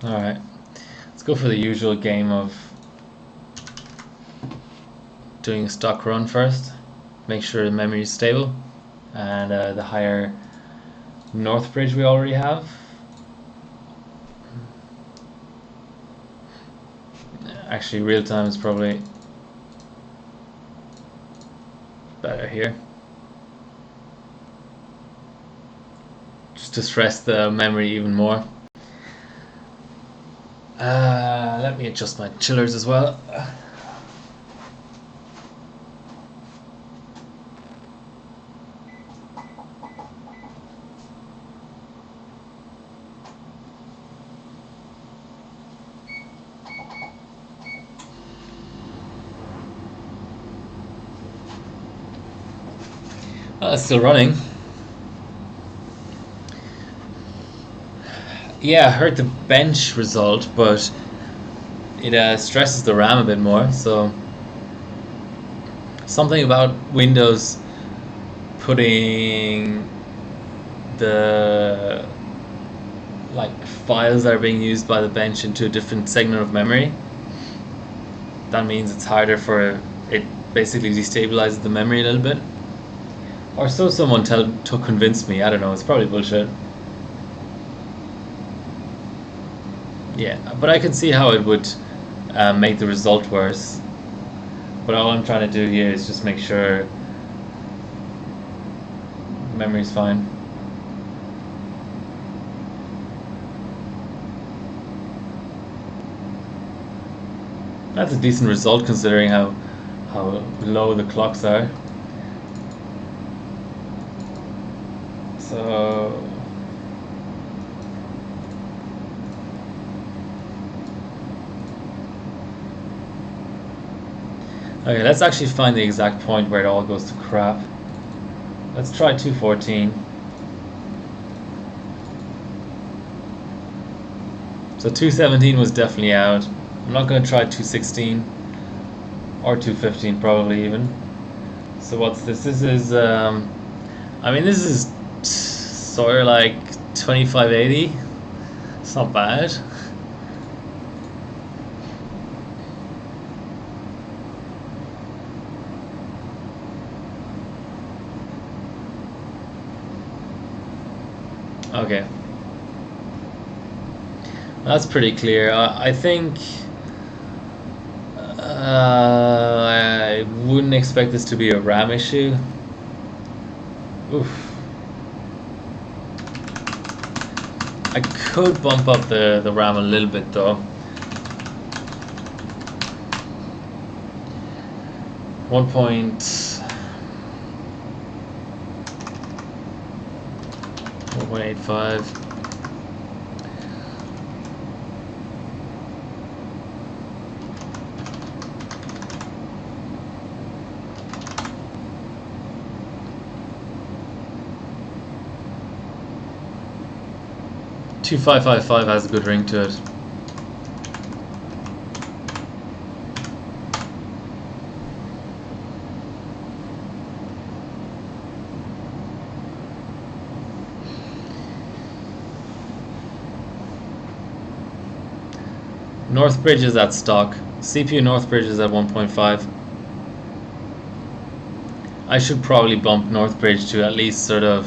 Alright, let's go for the usual game of doing a stock run first. Make sure the memory is stable. And the higher north bridge we already have. Actually, real time is probably better here. Just to stress the memory even more. Let me adjust my chillers as well. It's still running. Yeah, I heard the bench result, but it stresses the RAM a bit more. So something about Windows putting the files that are being used by the bench into a different segment of memory. That means it's harder for it. Basically destabilizes the memory a little bit. Or so someone to convince me. I don't know. It's probably bullshit. Yeah, but I can see how it would make the result worse. But all I'm trying to do here is just make sure memory's fine. That's a decent result considering how low the clocks are. So okay, let's actually find the exact point where it all goes to crap. Let's try 214. So 217 was definitely out. I'm not going to try 216 or 215 probably even. So what's this? This is I mean, this is sort of like 2580. It's not bad. Okay. That's pretty clear. I think I wouldn't expect this to be a RAM issue. Oof. I could bump up the RAM a little bit though. 1.85. Two 555 has a good ring to it. North Bridge is at stock. CPU North Bridge is at 1.5. I should probably bump North Bridge to at least sort of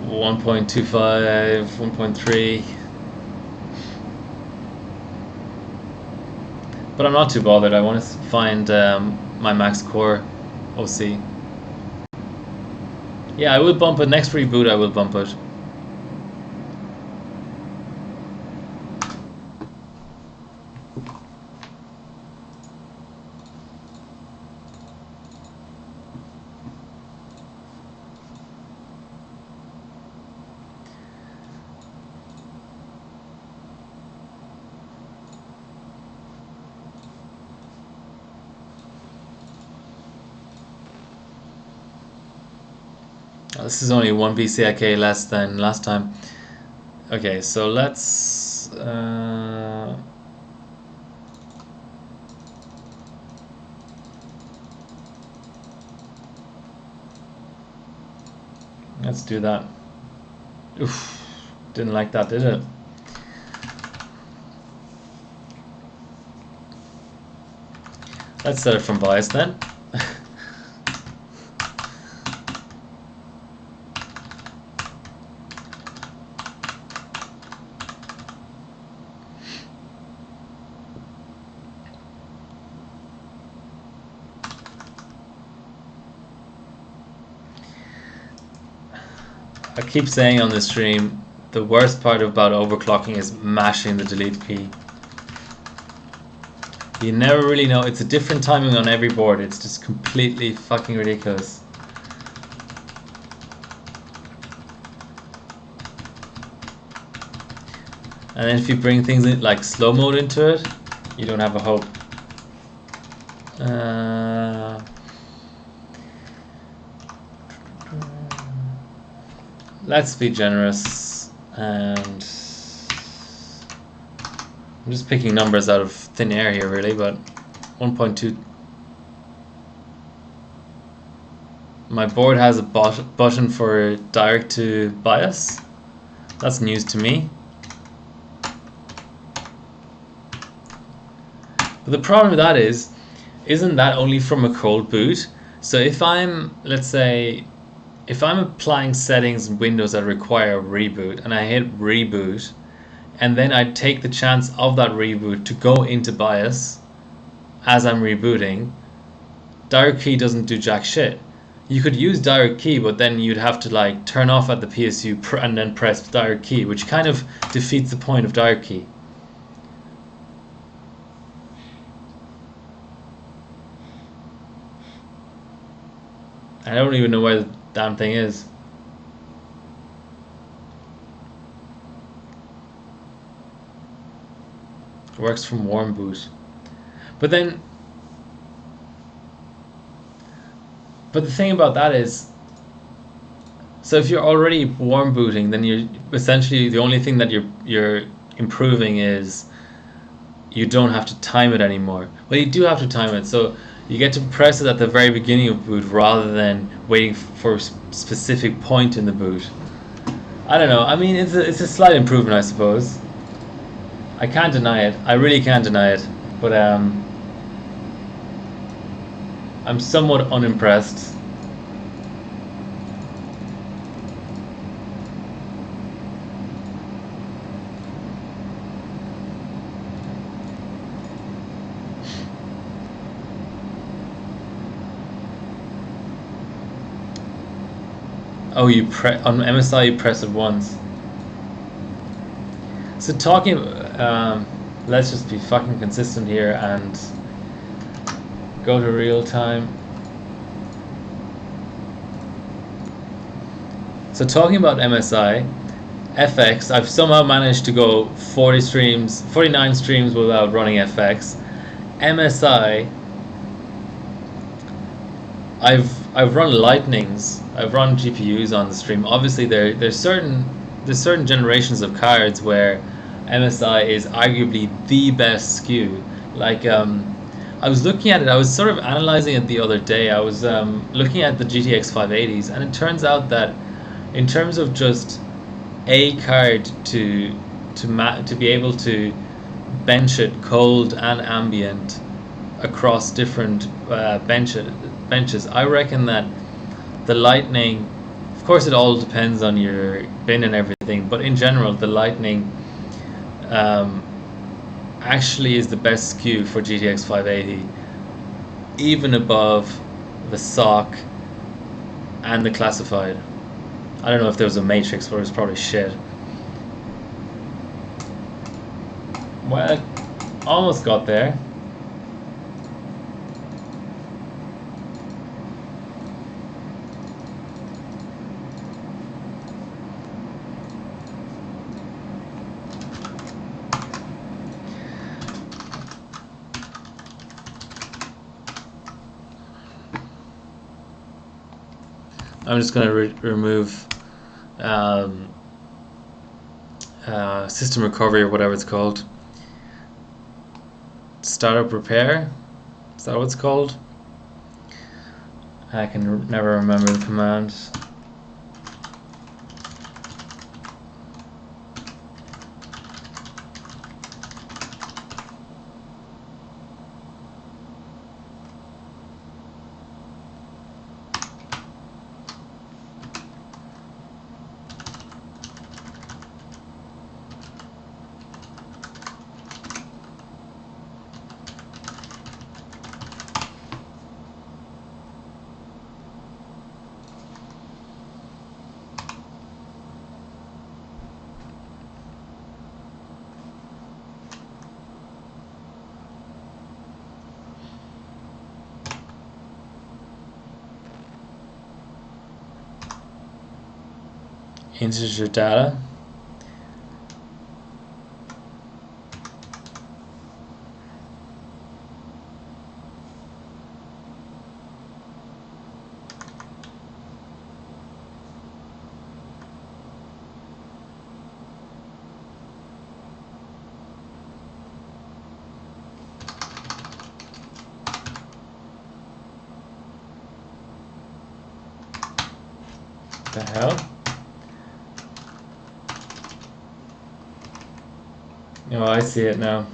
1.25, 1.3. But I'm not too bothered. I want to find my max core OC. Yeah, I will bump it. Next reboot, I will bump it. This is only 1 BCIK less than last time. Okay, so let's do that. Oof, didn't like that, did it? Let's set it from bias then. I keep saying on the stream, the worst part about overclocking is mashing the delete key. You never really know. It's a different timing on every board. It's just completely fucking ridiculous. And then if you bring things in, like slow mode into it, you don't have a hope. Let's be generous, and I'm just picking numbers out of thin air here really, but 1.2. My board has a button for direct to bias. That's news to me. But the problem with that is, isn't that only from a cold boot? So if I'm, let's say, if I'm applying settings in Windows that require a reboot and I hit reboot, and then I take the chance of that reboot to go into BIOS as I'm rebooting, direct key doesn't do jack shit. You could use direct key, but then you'd have to like turn off at the PSU and then press direct key, which kind of defeats the point of direct key. I don't even know where the damn thing is. It works from warm boot. But then, but the thing about that is, so if you're already warm booting, then you're essentially, the only thing that you're improving is you don't have to time it anymore. Well, you do have to time it, so you get to press it at the very beginning of boot rather than waiting for a specific point in the boot. I don't know. I mean, it's a slight improvement, I suppose. I can't deny it. I really can't deny it. But I'm somewhat unimpressed. Oh, on MSI you press it once. So talking, let's just be fucking consistent here and go to real time. So talking about MSI, FX, I've somehow managed to go 49 streams without running FX. MSI, I've run lightnings, I've run GPUs on the stream. Obviously there's certain generations of cards where MSI is arguably the best SKU. Like I was looking at it, I was sort of analyzing it the other day. I was looking at the GTX 580s, and it turns out that in terms of just a card to be able to bench it cold and ambient across different benches, I reckon that the Lightning, of course it all depends on your bin and everything, but in general the Lightning actually is the best SKU for GTX 580, even above the SOC and the Classified. I don't know if there was a Matrix, but it was probably shit. Well, almost got there. I'm just going to remove system recovery or whatever it's called. Startup repair, is that what it's called? I can never remember the command. integer data. The hell? Oh, I see it now.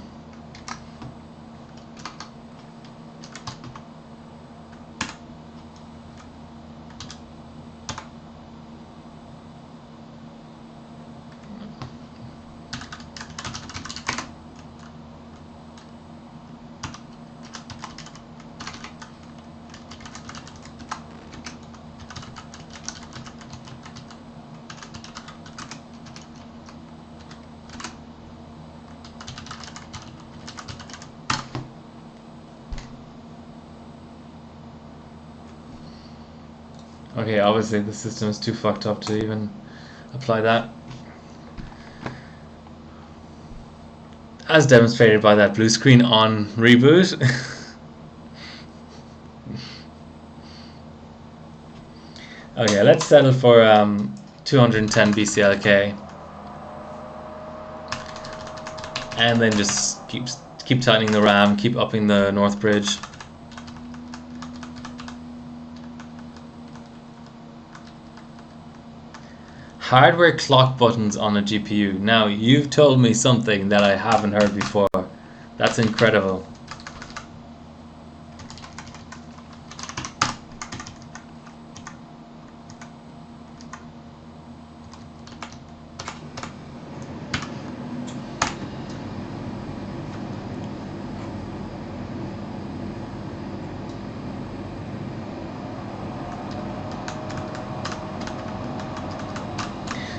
Okay, obviously the system is too fucked up to even apply that. As demonstrated by that blue screen on reboot. Okay, let's settle for 210 BCLK. And then just keep tightening the RAM, keep upping the North Bridge. Hardware clock buttons on a GPU. Now, you've told me something that I haven't heard before. That's incredible.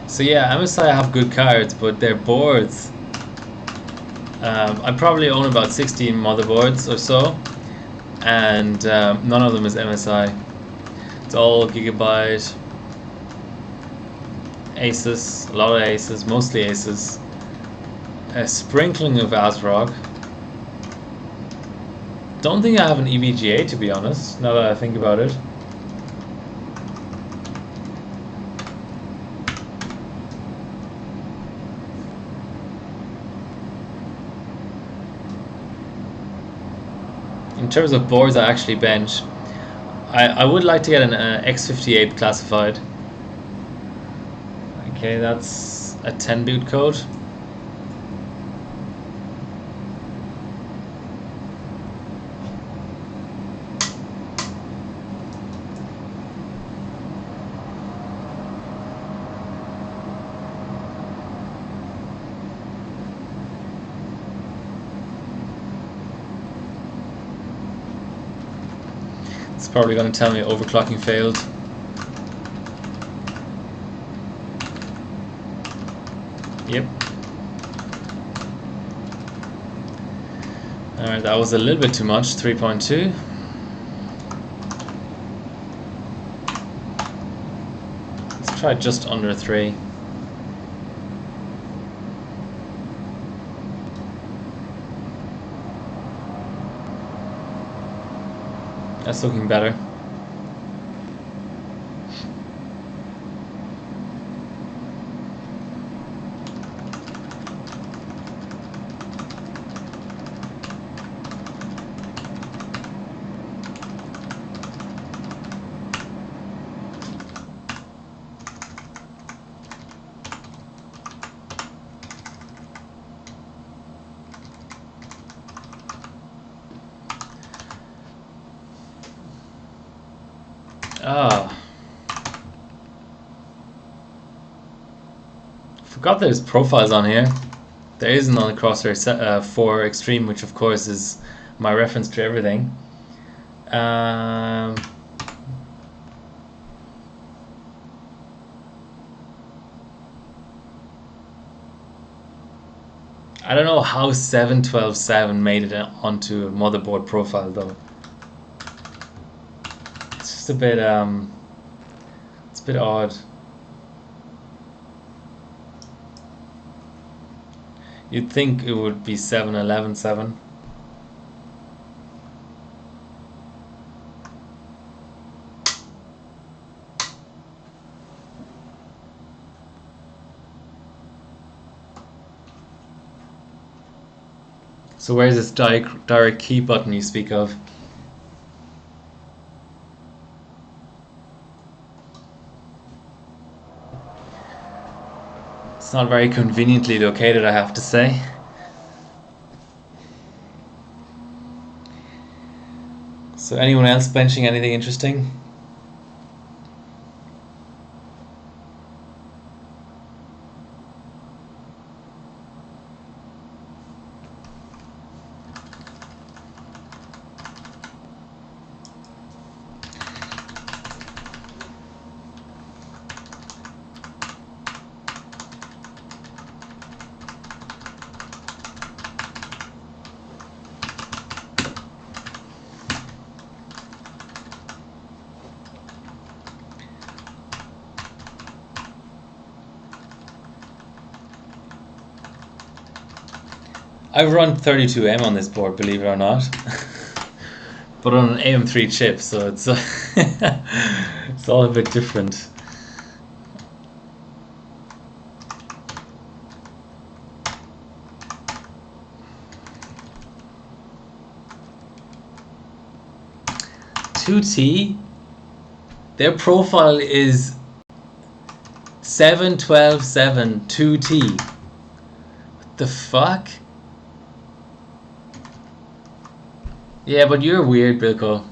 So yeah, MSI have good cards, but their boards, I probably own about 16 motherboards or so, and none of them is MSI. It's all Gigabyte, Asus, a lot of Asus, mostly Asus, a sprinkling of ASRock. Don't think I have an EVGA, to be honest, now that I think about it. In terms of boards I actually bench, I would like to get an X58 classified. Okay, that's a 10 boot code. It's probably going to tell me overclocking failed. Yep. Alright, that was a little bit too much, 3.2. Let's try just under 3. That's looking better. Ah, forgot there's profiles on here. There isn't on the Crosshair 4 Extreme, which of course is my reference to everything. I don't know how 712.7 made it onto a motherboard profile though. It's just a bit it's a bit odd. You'd think it would be 7, 11, 7. So where's this direct key button you speak of? It's not very conveniently located, I have to say. So anyone else benching anything interesting? I've run 32M on this board, believe it or not, but on an AM3 chip, so it's it's all a bit different. T, their profile is 7, 12, 7, 2T. What the fuck? Yeah, but you're weird, Bilko.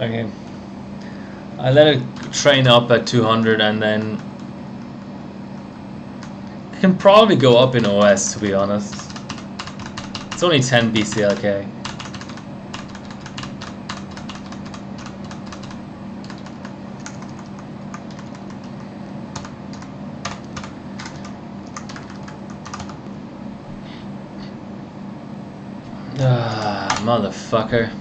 Okay. I let it train up at 200 and then it can probably go up in OS, to be honest. It's only 10 BCLK. Ah, motherfucker.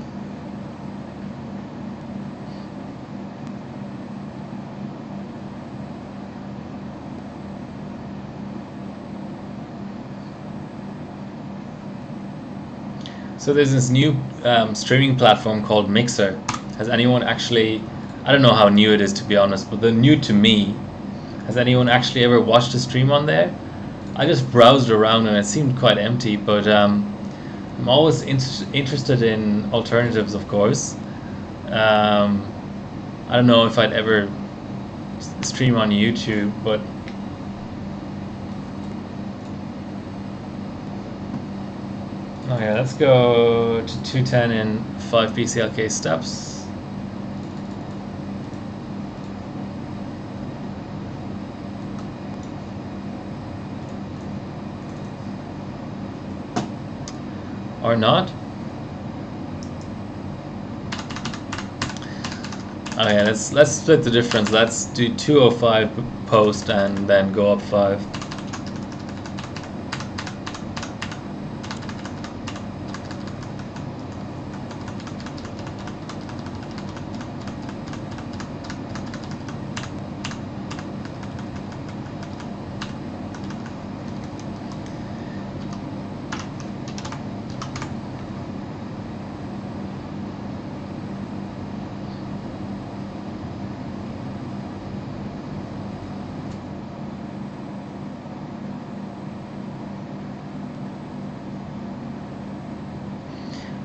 So there's this new streaming platform called Mixer. Has anyone actually, I don't know how new it is, to be honest, but they're new to me. Has anyone actually ever watched a stream on there? I just browsed around and it seemed quite empty, but I'm always interested in alternatives, of course. I don't know if I'd ever stream on YouTube, but okay, let's go to 210 in 5 BCLK steps. Or not. Okay, let's split the difference. Let's do 205 post and then go up 5.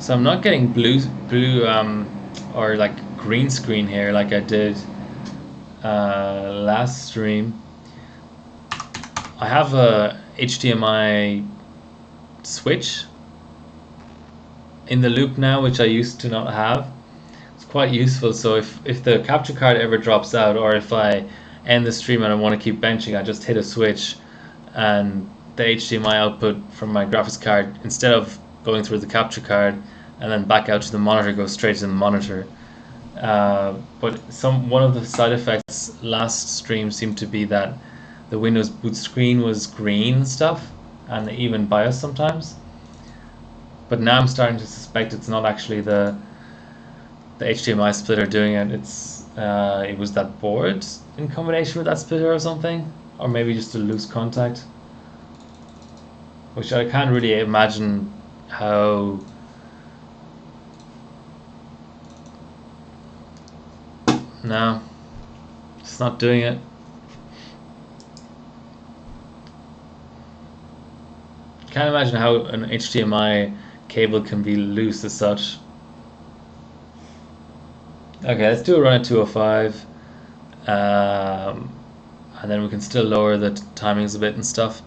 So I'm not getting blue or like green screen here like I did last stream. I have a HDMI switch in the loop now, which I used to not have. quite useful. So if the capture card ever drops out, or if I end the stream and I want to keep benching, I just hit a switch, and the HDMI output from my graphics card, instead of going through the capture card and then back out to the monitor, goes straight to the monitor. But one of the side effects last stream seemed to be that the Windows boot screen was green and stuff, and even BIOS sometimes. But now I'm starting to suspect it's not actually the HDMI splitter doing it. It was that board in combination with that splitter or something, or maybe just a loose contact, which I can't really imagine how. No, it's not doing it. Can't imagine how an HDMI cable can be loose as such. Okay, let's do a run at 205, and then we can still lower the timings a bit and stuff.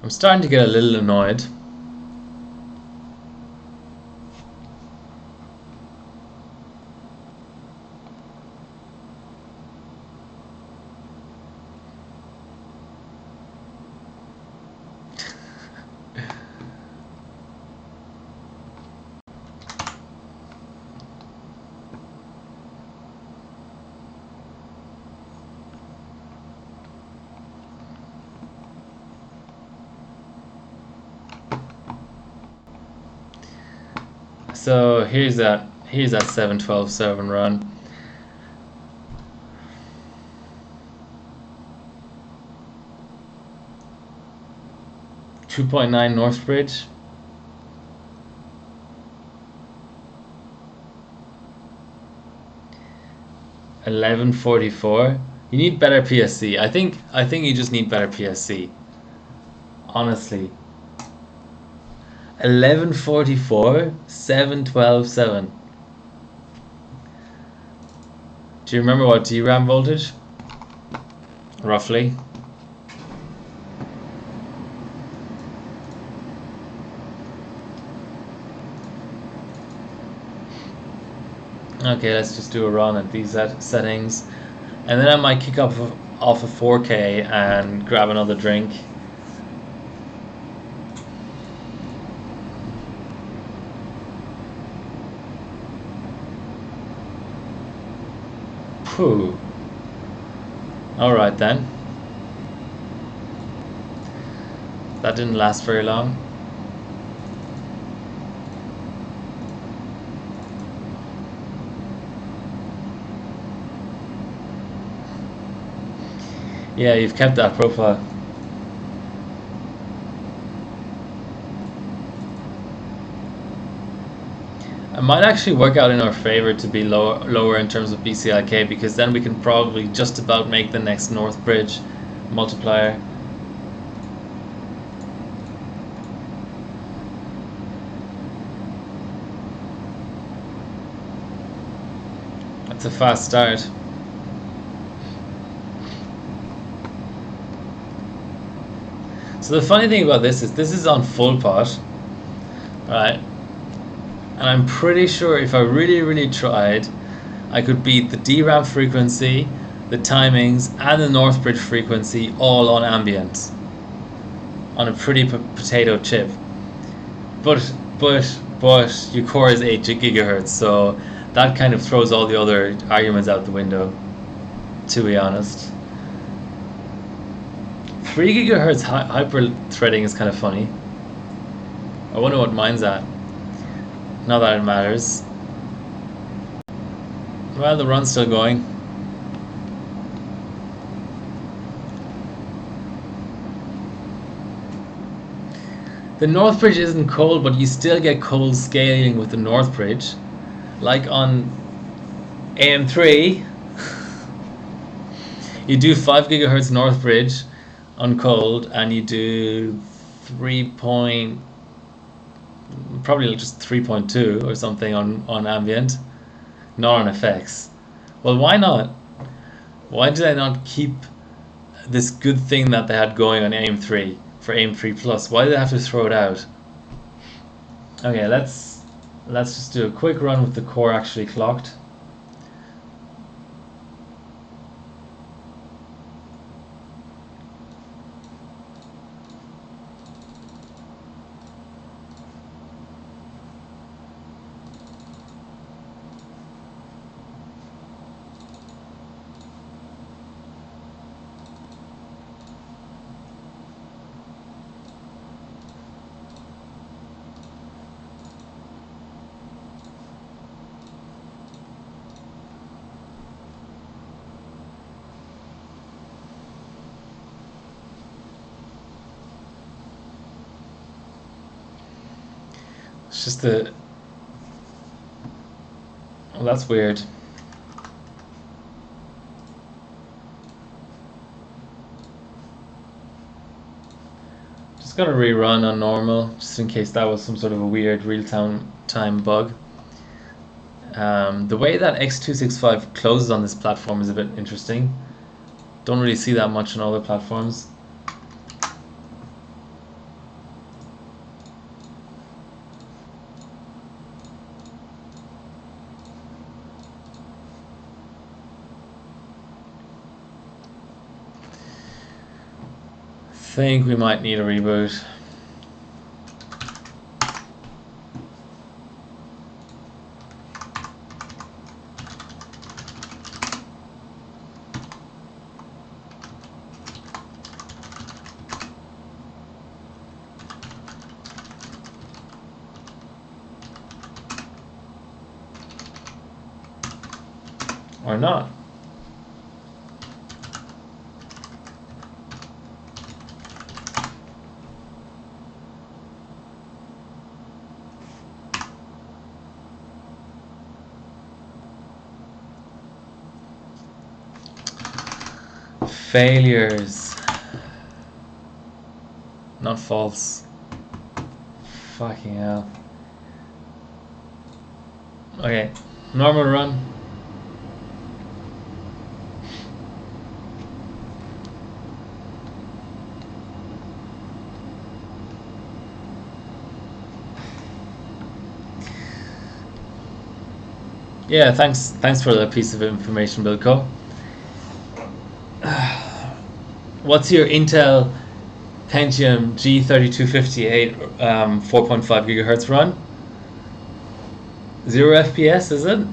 I'm starting to get a little annoyed. So here's that 7-12-7 run. .9 Northbridge. $11.44. You need better PSC. I think you just need better PSC. Honestly. 11.44, 7-12-7. Do you remember what DRAM voltage? Roughly. Okay, let's just do a run at these settings, and then I might kick off of 4K and grab another drink. Phew. Alright then. That didn't last very long. Yeah, you've kept that profile. It might actually work out in our favor to be lower in terms of BCIK, because then we can probably just about make the next Northbridge multiplier. That's a fast start. So the funny thing about this is on full pot, right? And I'm pretty sure if I really tried, I could beat the DRAM frequency, the timings, and the Northbridge frequency all on ambient, on a pretty potato chip. But your core is 8 gigahertz, so that kind of throws all the other arguments out the window, to be honest. 3 gigahertz hyper threading is kind of funny. I wonder what mine's at. Not that it matters. Well, the run's still going. The North Bridge isn't cold, but you still get cold scaling with the North Bridge. Like on AM3, you do 5 gigahertz North Bridge on cold, and you do 3 point, probably just 3.2 or something on ambient, not on effects. Well, why not? Why did I not keep this good thing that they had going on AM3 for AM3 Plus? Why did they have to throw it out? Okay, let's just do a quick run with the core actually clocked. It's just the... Well, that's weird. Just gotta rerun on normal, just in case that was some sort of a weird real-time bug. The way that X265 closes on this platform is a bit interesting. Don't really see that much on other platforms. Think we might need a reboot. Or not. Failures. Not false. Fucking hell. Okay, normal run. Yeah, thanks for that piece of information, Bilko. What's your Intel Pentium G3258 4.5 gigahertz run? 0 FPS, is it?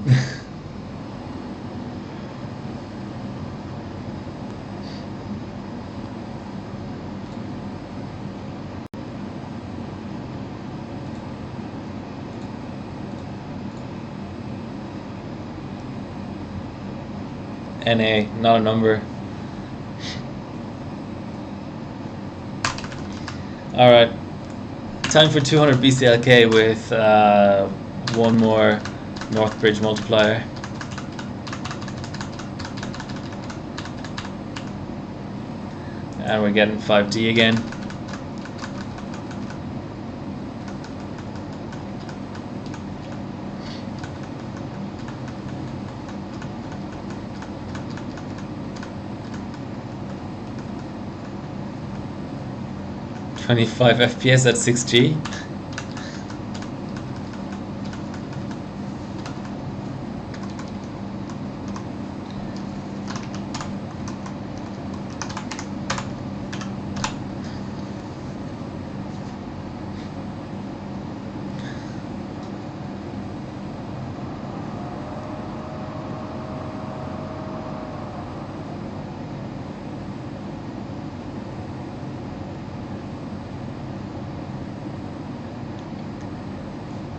NA, not a number. Alright, time for 200 BCLK with one more North Bridge multiplier. And we're getting 5D again. .25 FPS at 6G.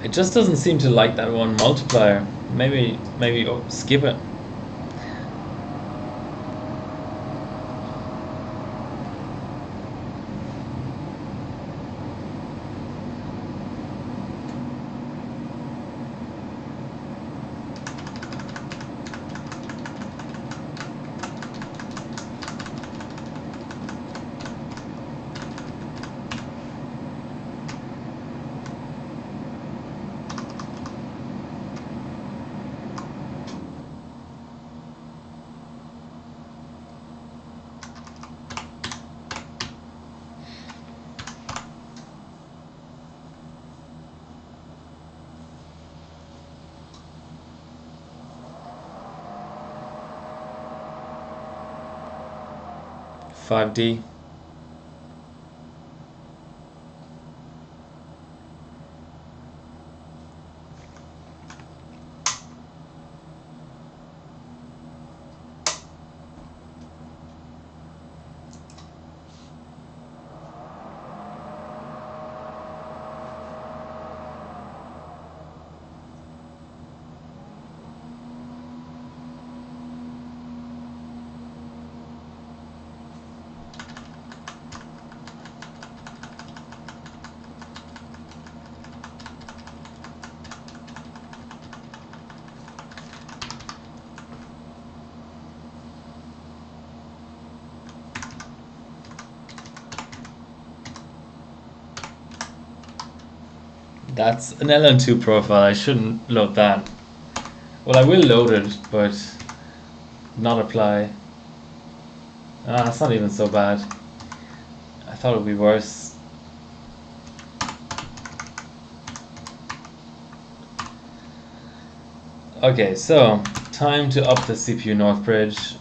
It just doesn't seem to like that one multiplier. Maybe skip it. 5D. That's an LN2 profile. I shouldn't load that. Well, I will load it, but not apply. It's not even so bad. I thought it would be worse. Okay, so time to up the CPU North Bridge.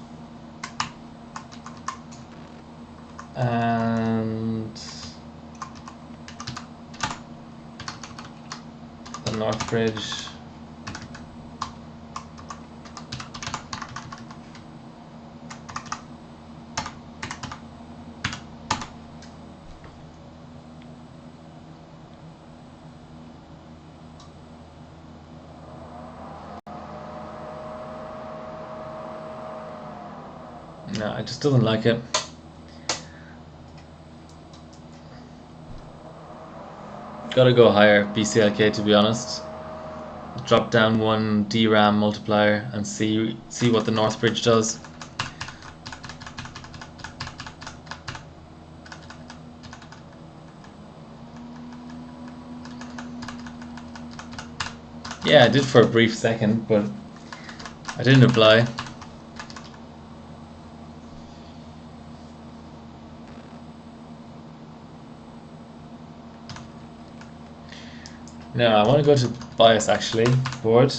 And the North Bridge. No, it just doesn't like it. Gotta go higher, BCLK, to be honest. Drop down one DRAM multiplier and see what the North Bridge does. Yeah, I did for a brief second, but I didn't apply. No, I want to go to BIOS actually, board.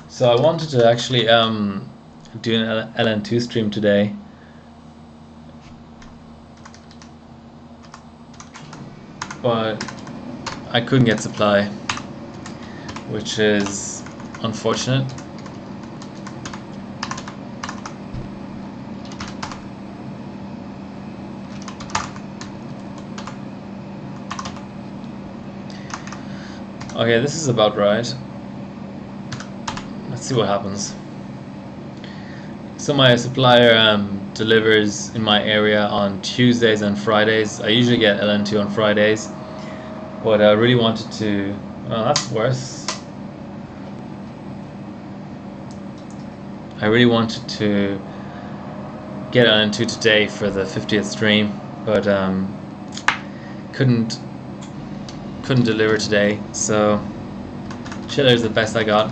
So I wanted to actually do an LN2 stream today. But I couldn't get supply, which is unfortunate. Okay, this is about right. Let's see what happens. So my supplier delivers in my area on Tuesdays and Fridays. I usually get LN2 on Fridays, but I really wanted to... Oh, that's worse. I really wanted to get LN2 today for the 50th stream, but couldn't deliver today, so chiller's the best I got.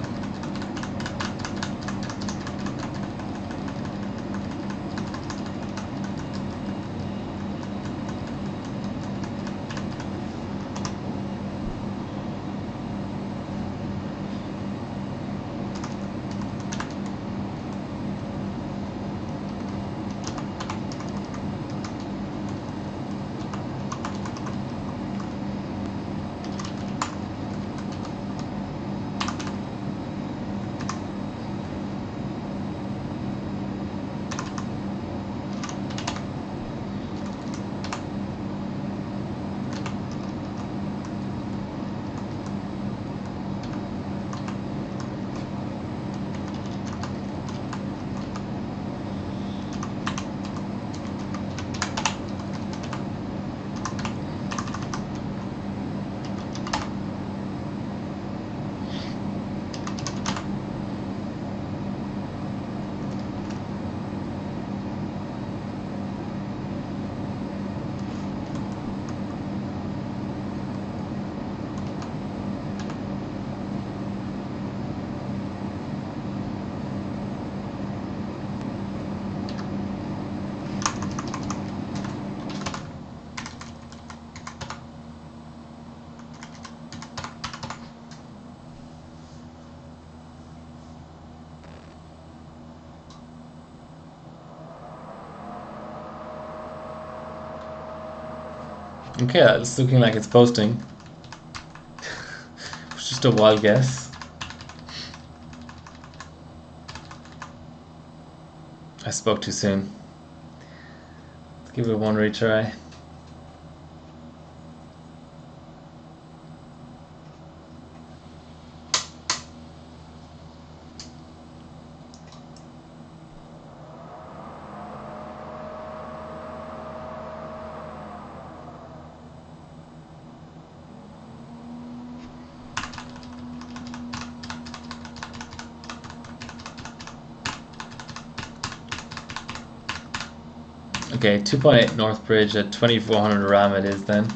Okay, it's looking like it's posting. It's just a wild guess. I spoke too soon. Let's give it one retry. Okay, 2.8 North Bridge at 2400 RAM it is then.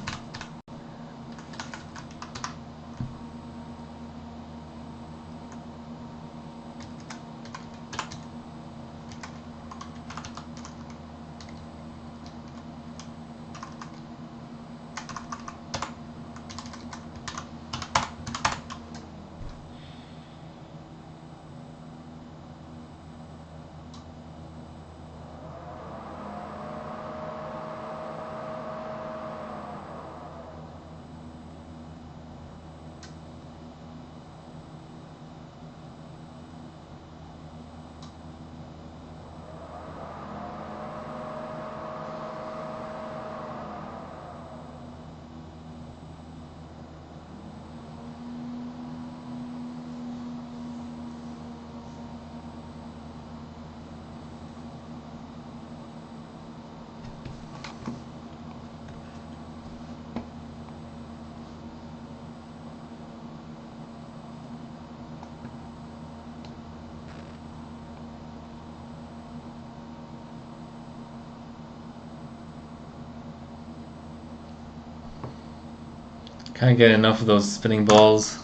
Can't get enough of those spinning balls.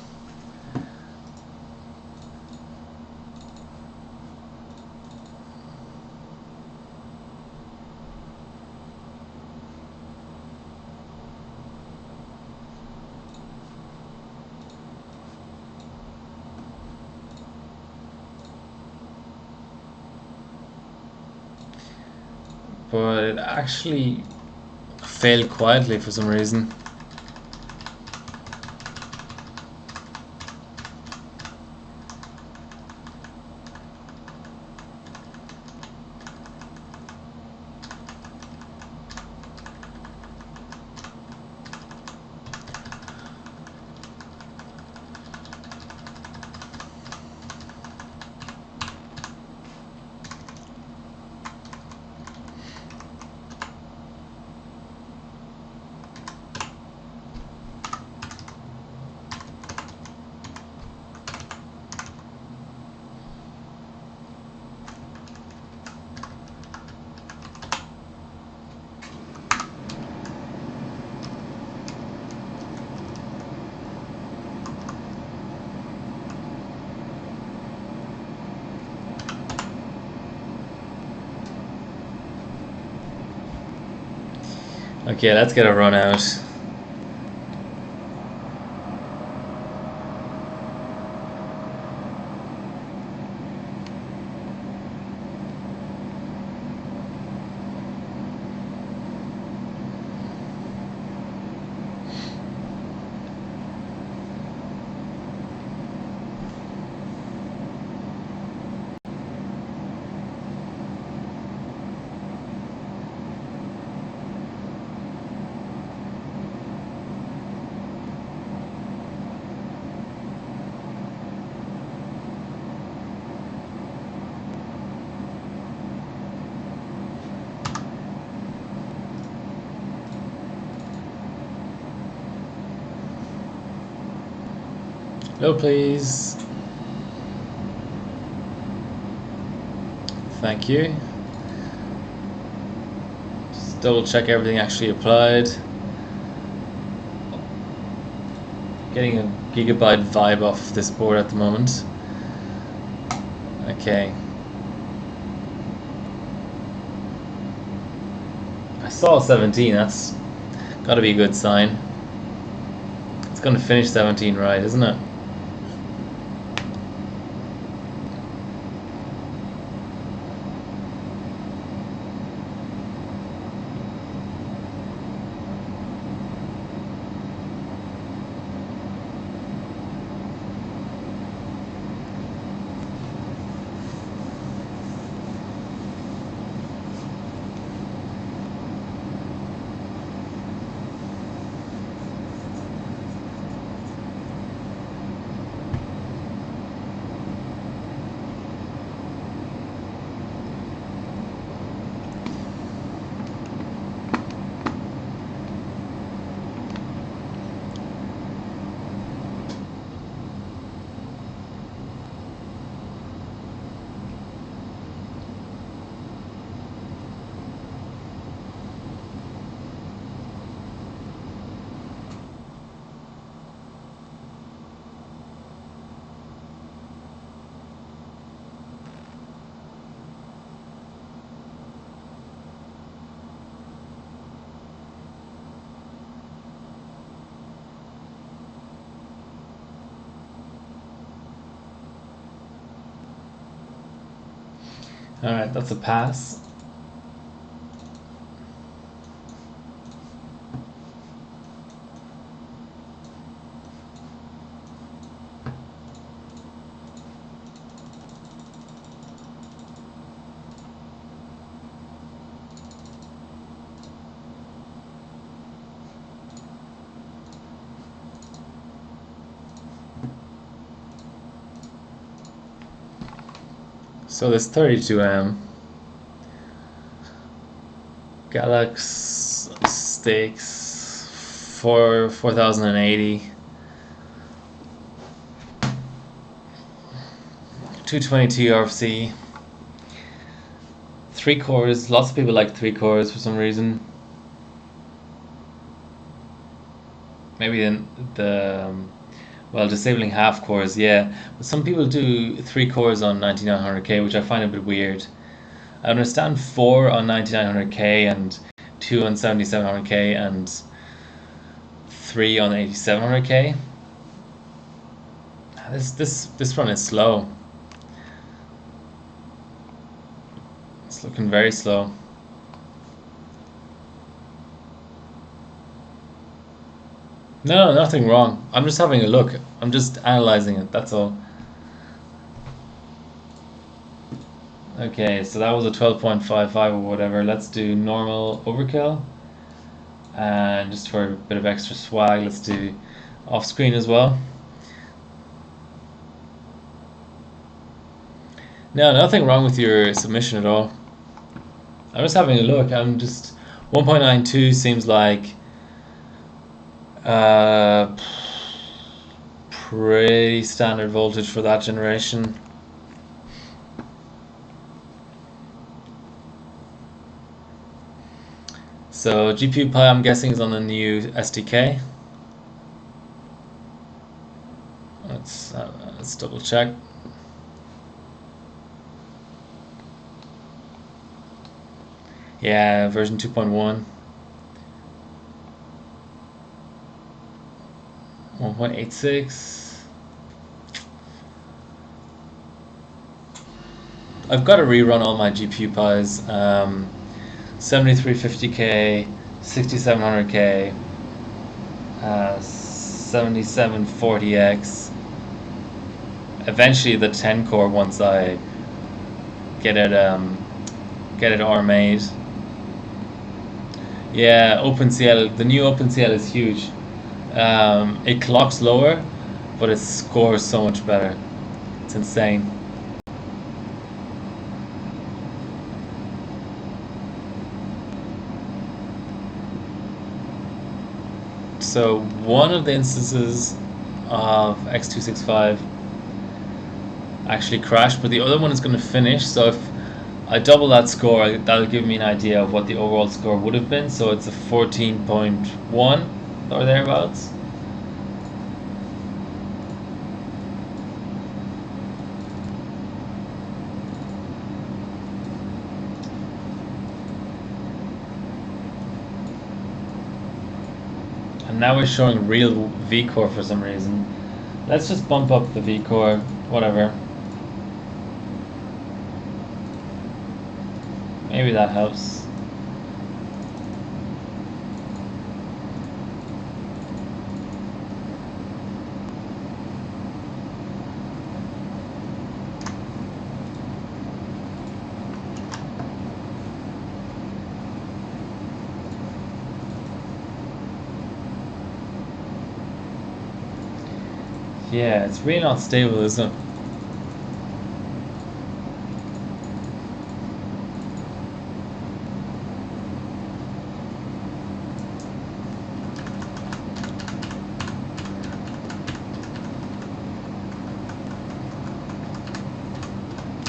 But it actually failed quietly for some reason. Okay, let's get a run out. Low, please. Thank you. Just double check everything actually applied. Getting a gigabyte vibe off this board at the moment. Okay. I saw 17, that's gotta be a good sign. It's gonna finish 17 right, isn't it? Alright, that's a pass. So there's 32M. Galax stakes for 4080. 220 RFC. 3 cores. Lots of people like 3 cores for some reason. Maybe well, disabling half cores, yeah. But some people do 3 cores on 9900K, which I find a bit weird. I understand 4 on 9900K and 2 on 7700K and 3 on 8700K. This run is slow. It's looking very slow. No, nothing wrong. I'm just having a look. I'm just analyzing it, that's all. Okay, so that was a 12.55 or whatever. Let's do normal overkill. And just for a bit of extra swag, let's do off screen as well. No, nothing wrong with your submission at all. I'm just having a look. I'm just 1.92 seems like pretty standard voltage for that generation. So GPU Pi, I'm guessing, is on the new SDK. Let's double check. Yeah, version 2.1. 1.86. I've got to rerun all my GPU Pis. 7350K, 6700K, 7740X. Eventually the 10 core once I get it RMA'd. Yeah, OpenCL, the new OpenCL is huge. It clocks lower, but it scores so much better. It's insane. So one of the instances of X265 actually crashed, but the other one is going to finish. So if I double that score, that'll give me an idea of what the overall score would have been. So it's a 14.1 or thereabouts. And now we're showing real V-core for some reason. Let's just bump up the V-core, whatever. Maybe that helps. Yeah, it's really not stable, isn't it?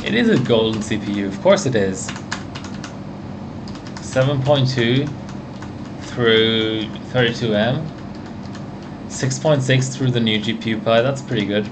It is a golden CPU, of course it is. 7.2 through 32M. 6.6 through the new GPU Pi, that's pretty good.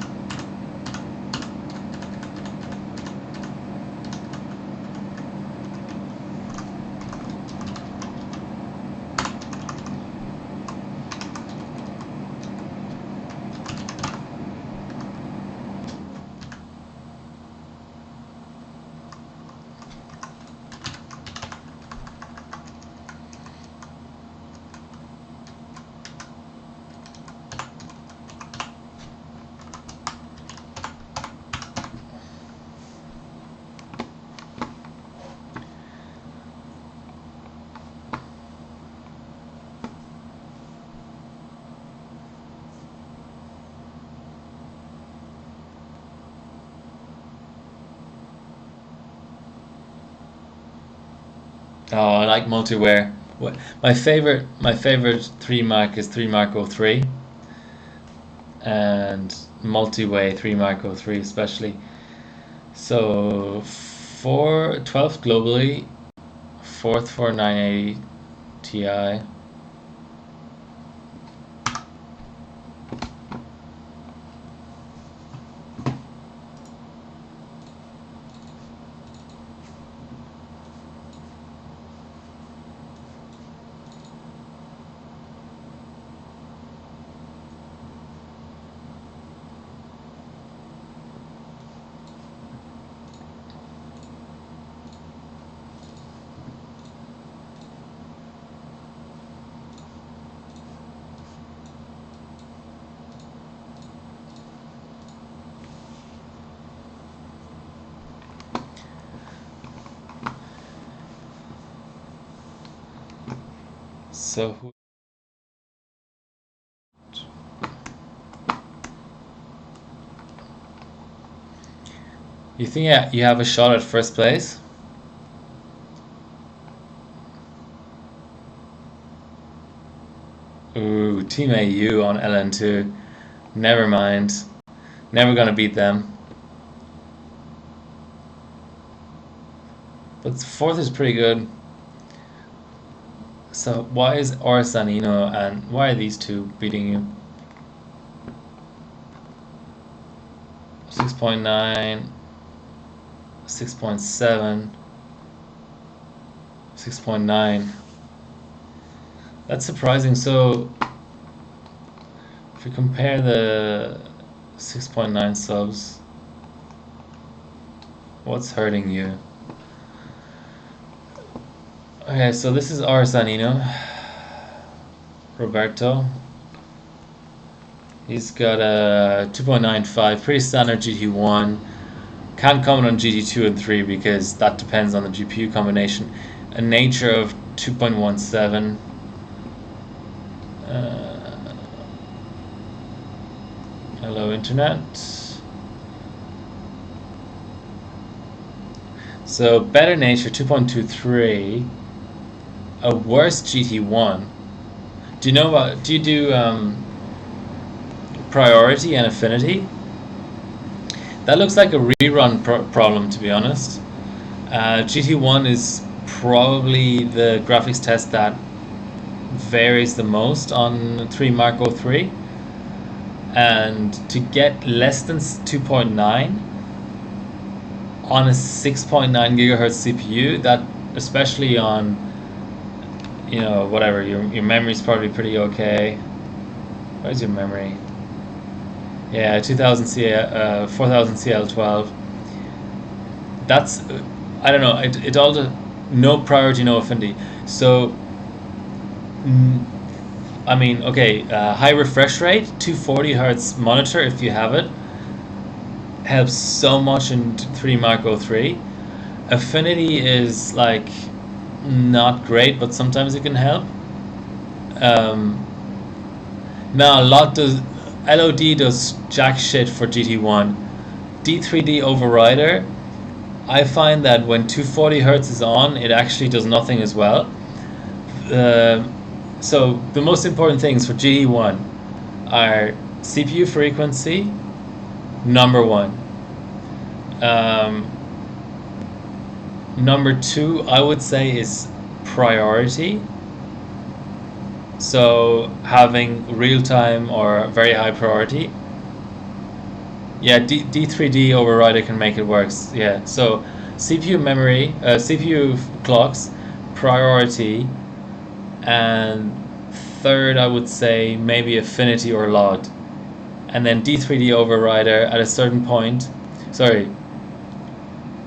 Oh, I like multi-wear. My favorite 3 Mark is 3 Mark 03 and multi-way 3 Mark 03 especially. So 12th globally, 4th for 980 Ti. So you think you have a shot at first place? Ooh, Team AU on LN2. Never mind. Never gonna beat them. But fourth is pretty good. So why is Orsanino and why are these two beating you? 6.9, 6.7, 6.9. That's surprising. So if we compare the 6.9 subs, what's hurting you? Okay, so this is Orsanino. Roberto. He's got a 2.95, pretty standard GT1. Can't comment on GT2 and 3 because that depends on the GPU combination. A nature of 2.17. Hello, internet. So better nature 2.23. A worse GT1. Do you know about? Do you do priority and affinity? That looks like a rerun problem, to be honest. GT1 is probably the graphics test that varies the most on 3 Mark 03. And to get less than 2.9 on a 6.9 gigahertz CPU, that especially on, you know, whatever, your memory's probably pretty okay. Where's your memory? Yeah, 2000 CL, 4000 CL12. That's, I don't know, it all, no priority, no affinity. So, I mean, okay, high refresh rate, 240 hertz monitor if you have it, helps so much in 3 Mark 03. Affinity is like not great, but sometimes it can help. Now, LOD does jack shit for GT1. D3D overrider, I find that when 240 hertz is on, it actually does nothing as well. So the most important things for GT1 are CPU frequency, number one. Number two, I would say, is priority. So having real time or very high priority. Yeah, D3D overrider can make it work. Yeah, so CPU memory, CPU clocks, priority, and third, I would say maybe affinity or LOD. And then D3D overrider at a certain point. Sorry,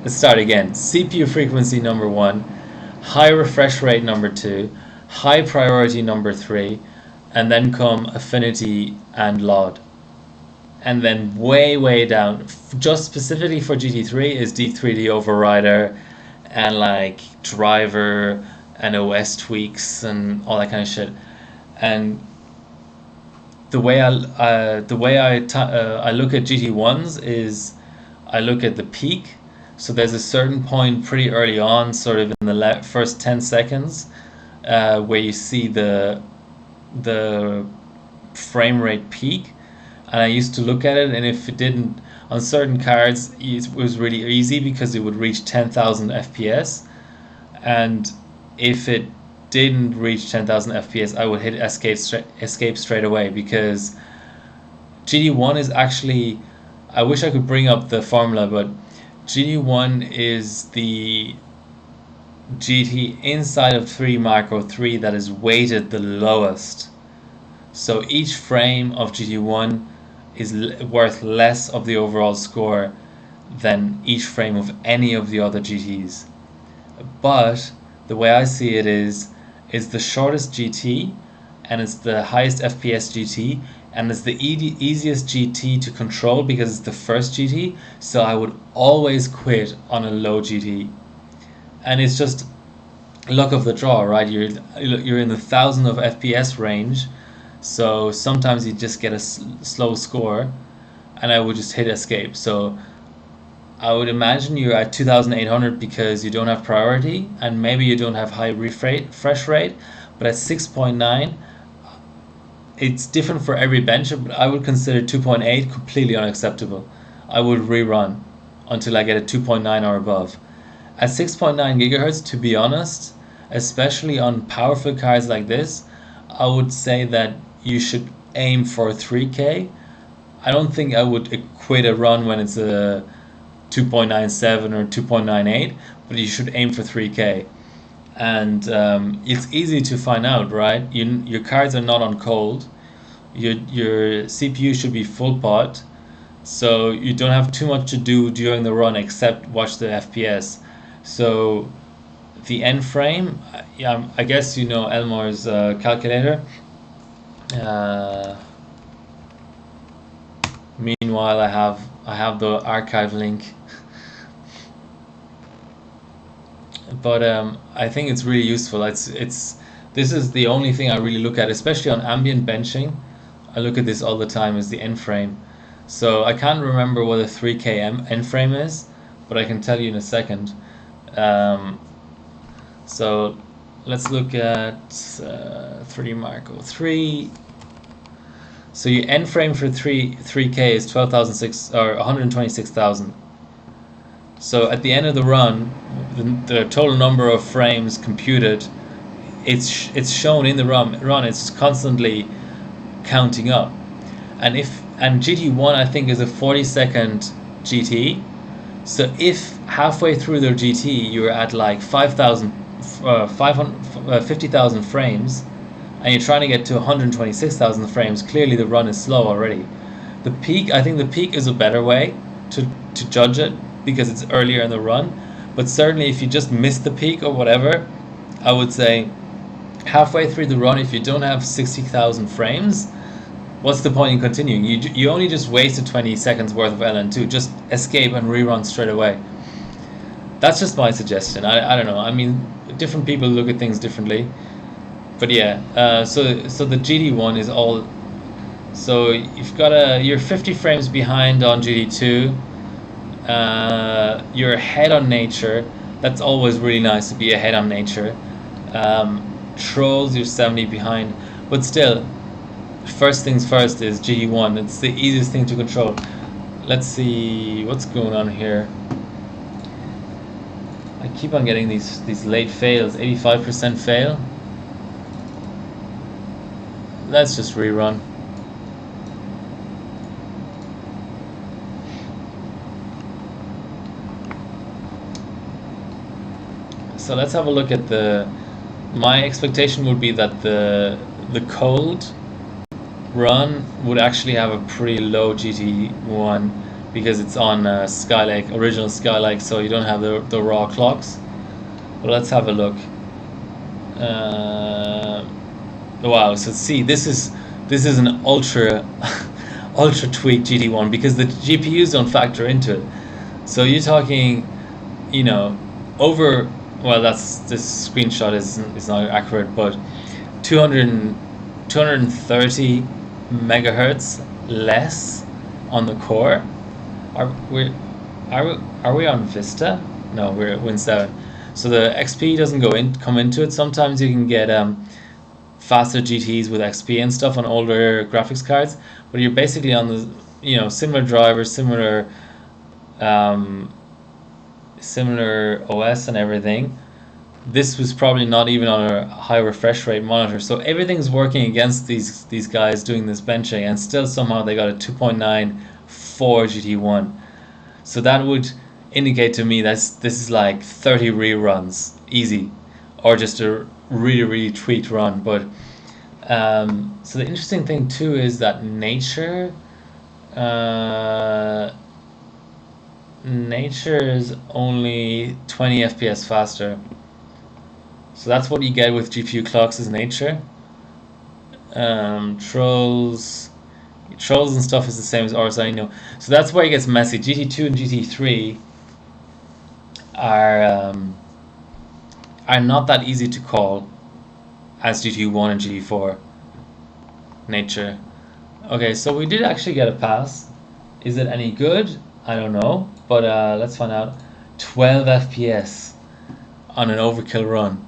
let's start again. CPU frequency number one, high refresh rate number two, high priority number three, and then come affinity and LOD. And then way down, just specifically for GT3, is D3D overrider and like driver and OS tweaks and all that kind of shit. And the way I look at GT1s is I look at the peak, So there's a certain point pretty early on, sort of in the first 10 seconds, where you see the frame rate peak. And I used to look at it, and if it didn't, on certain cards, it was really easy because it would reach 10,000 FPS. And if it didn't reach 10,000 FPS, I would hit escape straight away, because GT1 is actually, I wish I could bring up the formula, but GT1 is the GT inside of 3 Macro 3 that is weighted the lowest. So each frame of GT1 is worth less of the overall score than each frame of any of the other GTs. But the way I see it is the shortest GT, and it's the highest FPS GT, and it's the easiest GT to control because it's the first GT. So I would always quit on a low GT, and it's just luck of the draw, right? You're in the 1,000 of FPS range, so sometimes you just get a slow score, and I would just hit escape. So I would imagine you're at 2,800 because you don't have priority, and maybe you don't have high refresh rate, but at 6.9, it's different for every bench, but I would consider 2.8 completely unacceptable. I would rerun until I get a 2.9 or above. At 6.9 gigahertz, to be honest, especially on powerful cards like this, I would say that you should aim for 3K. I don't think I would quit a run when it's a 2.97 or 2.98, but you should aim for 3K. And it's easy to find out, right? Your cards are not on cold. Your CPU should be full pot, so you don't have too much to do during the run except watch the FPS. So the end frame, yeah, I guess you know Elmore's calculator. Meanwhile, I have the archive link. But I think it's really useful. This is the only thing I really look at, especially on ambient benching. I look at this all the time, is the end frame. So I can't remember what a 3K end frame is, but I can tell you in a second. So let's look at 3 Marco 3. So your end frame for 3K is 12,006 or 126,000. So at the end of the run, the total number of frames computed, it's shown in the run. It's constantly counting up, and GT1 I think is a 40-second GT. So if halfway through their GT you're at like 50,000 frames, and you're trying to get to 126,000 frames, clearly the run is slow already. The peak, I think the peak is a better way to judge it, because it's earlier in the run. But certainly if you just miss the peak or whatever, I would say halfway through the run, if you don't have 60,000 frames, what's the point in continuing? You only just wasted 20 seconds worth of LN2. Just escape and rerun straight away. That's just my suggestion. I don't know. I mean, different people look at things differently. But yeah, so the GT1 is all. So you've got you're 50 frames behind on GT2. You're ahead on nature. That's always really nice to be ahead on nature. Trolls, you're 70 behind, but still, first things first is GT1. It's the easiest thing to control. Let's see what's going on here. I keep on getting these late fails. 85% fail. Let's just rerun. So let's have a look at my expectation would be that the cold run would actually have a pretty low GT1 because it's on Skylake, original Skylake, so you don't have the raw clocks. But let's have a look. Wow, so see, this is an ultra ultra tweaked GT1 because the GPUs don't factor into it. So you're talking, you know, over, well, this screenshot is not accurate, but 230 megahertz less on the core. Are we on Vista? No, we're at Win 7. So the XP doesn't come into it. Sometimes you can get faster GTs with XP and stuff on older graphics cards, but you're basically on the similar drivers, um, similar OS and everything. This was probably not even on a high refresh rate monitor, so everything's working against these guys doing this benching, and still somehow they got a 2.9 for GT1. So that would indicate to me that this is like 30 reruns easy, or just a really tweaked run. But so the interesting thing too is that nature is only 20 FPS faster. So that's what you get with GPU clocks is nature. Trolls and stuff is the same as RSI. So that's where it gets messy. GT2 and GT3 are not that easy to call as GT1 and GT4 nature. Okay, so we did actually get a pass. Is it any good? I don't know, but let's find out. 12 FPS on an overkill run.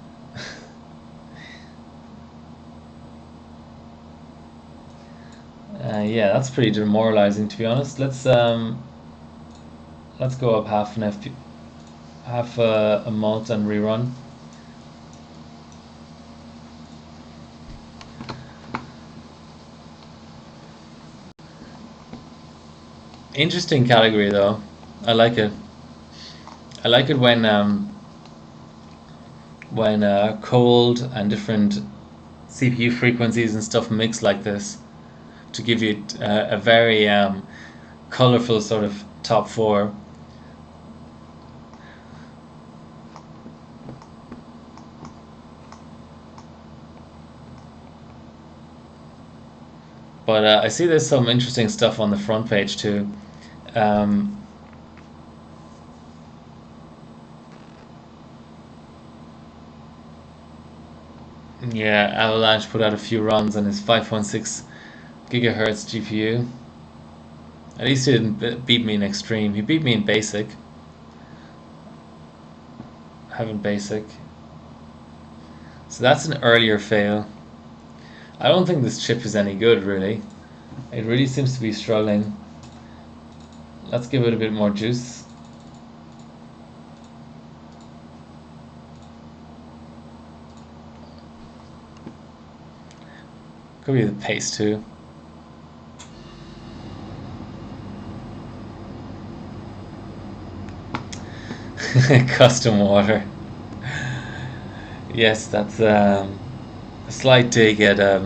Yeah, that's pretty demoralizing, to be honest. Let's go up half a mult and rerun. Interesting category though. I like it. I like it when cold and different CPU frequencies and stuff mix like this, to give you a very colorful sort of top four. But I see there's some interesting stuff on the front page too. Yeah, Avalanche put out a few runs on his 5.6 gigahertz GPU. At least he didn't beat me in extreme. He beat me in basic. Having basic. So that's an earlier fail. I don't think this chip is any good, really. It really seems to be struggling. Let's give it a bit more juice. Could be the pace too. Custom water. Yes, that's a slight dig at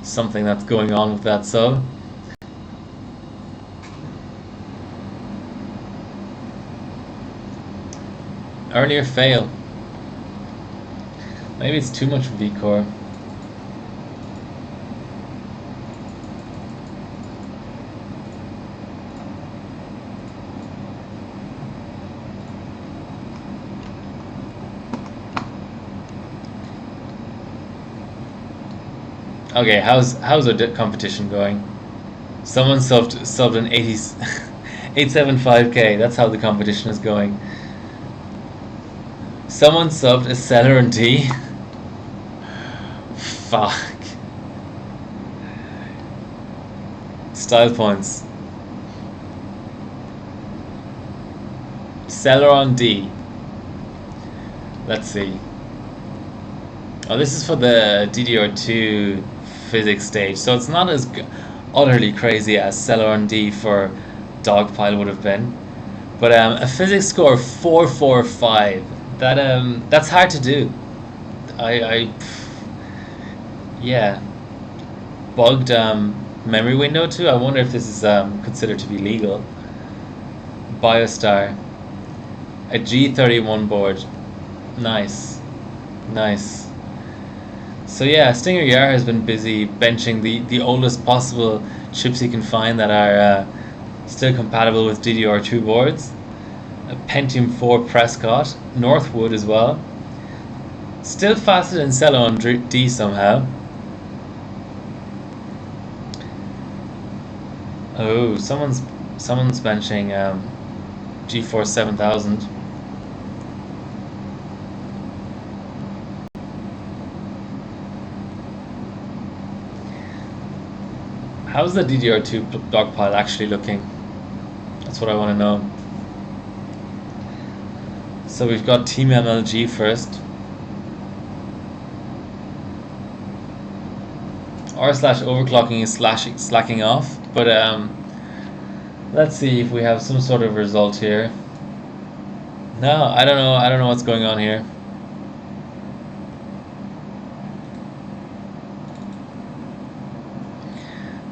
something that's going on with that sub. Earlier fail. Maybe it's too much V-core. Okay, how's our competition going? Someone subbed an 875K. That's how the competition is going. Someone subbed a Celeron D. Fuck. Style points. Celeron D. Let's see. Oh, this is for the DDR2 physics stage, so it's not as utterly crazy as Celeron D for Dogpile would have been. But a physics score of 445. That's hard to do. Yeah, bugged memory window too. I wonder if this is considered to be legal. Biostar, a G31 board. Nice. So yeah, Stinger Yar has been busy benching the oldest possible chips he can find that are still compatible with DDR2 boards. A Pentium 4 Prescott, Northwood as well. Still faster than Celeron D somehow. Oh, someone's benching GeForce 7000. How's the DDR2 dog pile actually looking? That's what I want to know. So we've got Team MLG first. R/overclocking is slacking off, but let's see if we have some sort of result here. No, I don't know. I don't know what's going on here.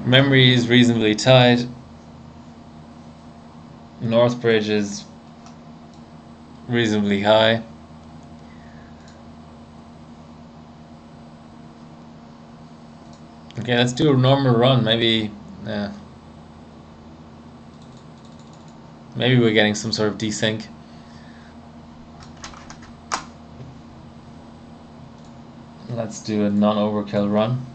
Memory is reasonably tight. North bridge is reasonably high. Okay, let's do a normal run. Maybe we're getting some sort of desync. Let's do a non-overkill run.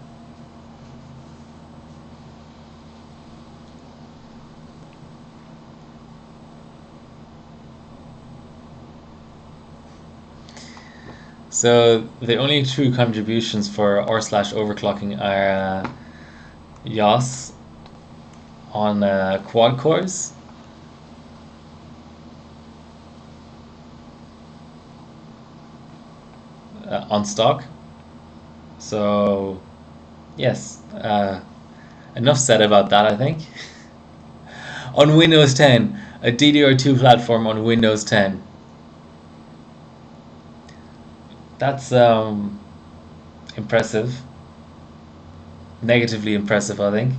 So the only true contributions for r/overclocking are YOS on quad cores, on stock. So yes, enough said about that, I think. On Windows 10, a DDR2 platform on Windows 10. That's impressive. Negatively impressive, I think.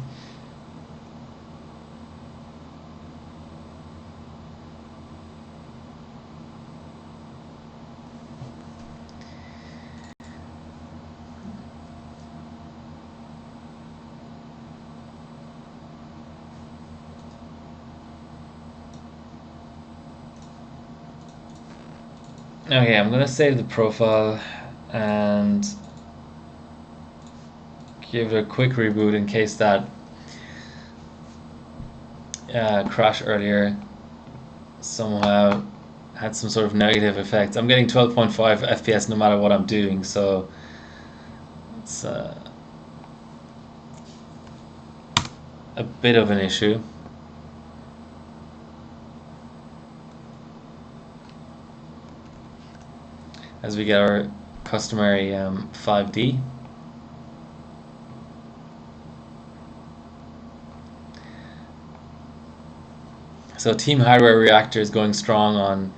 Okay, I'm gonna save the profile and give it a quick reboot in case that crash earlier somehow had some sort of negative effect. I'm getting 12.5 FPS no matter what I'm doing, so it's a bit of an issue. As we get our customary 5D. So Team Hardware Reactor is going strong on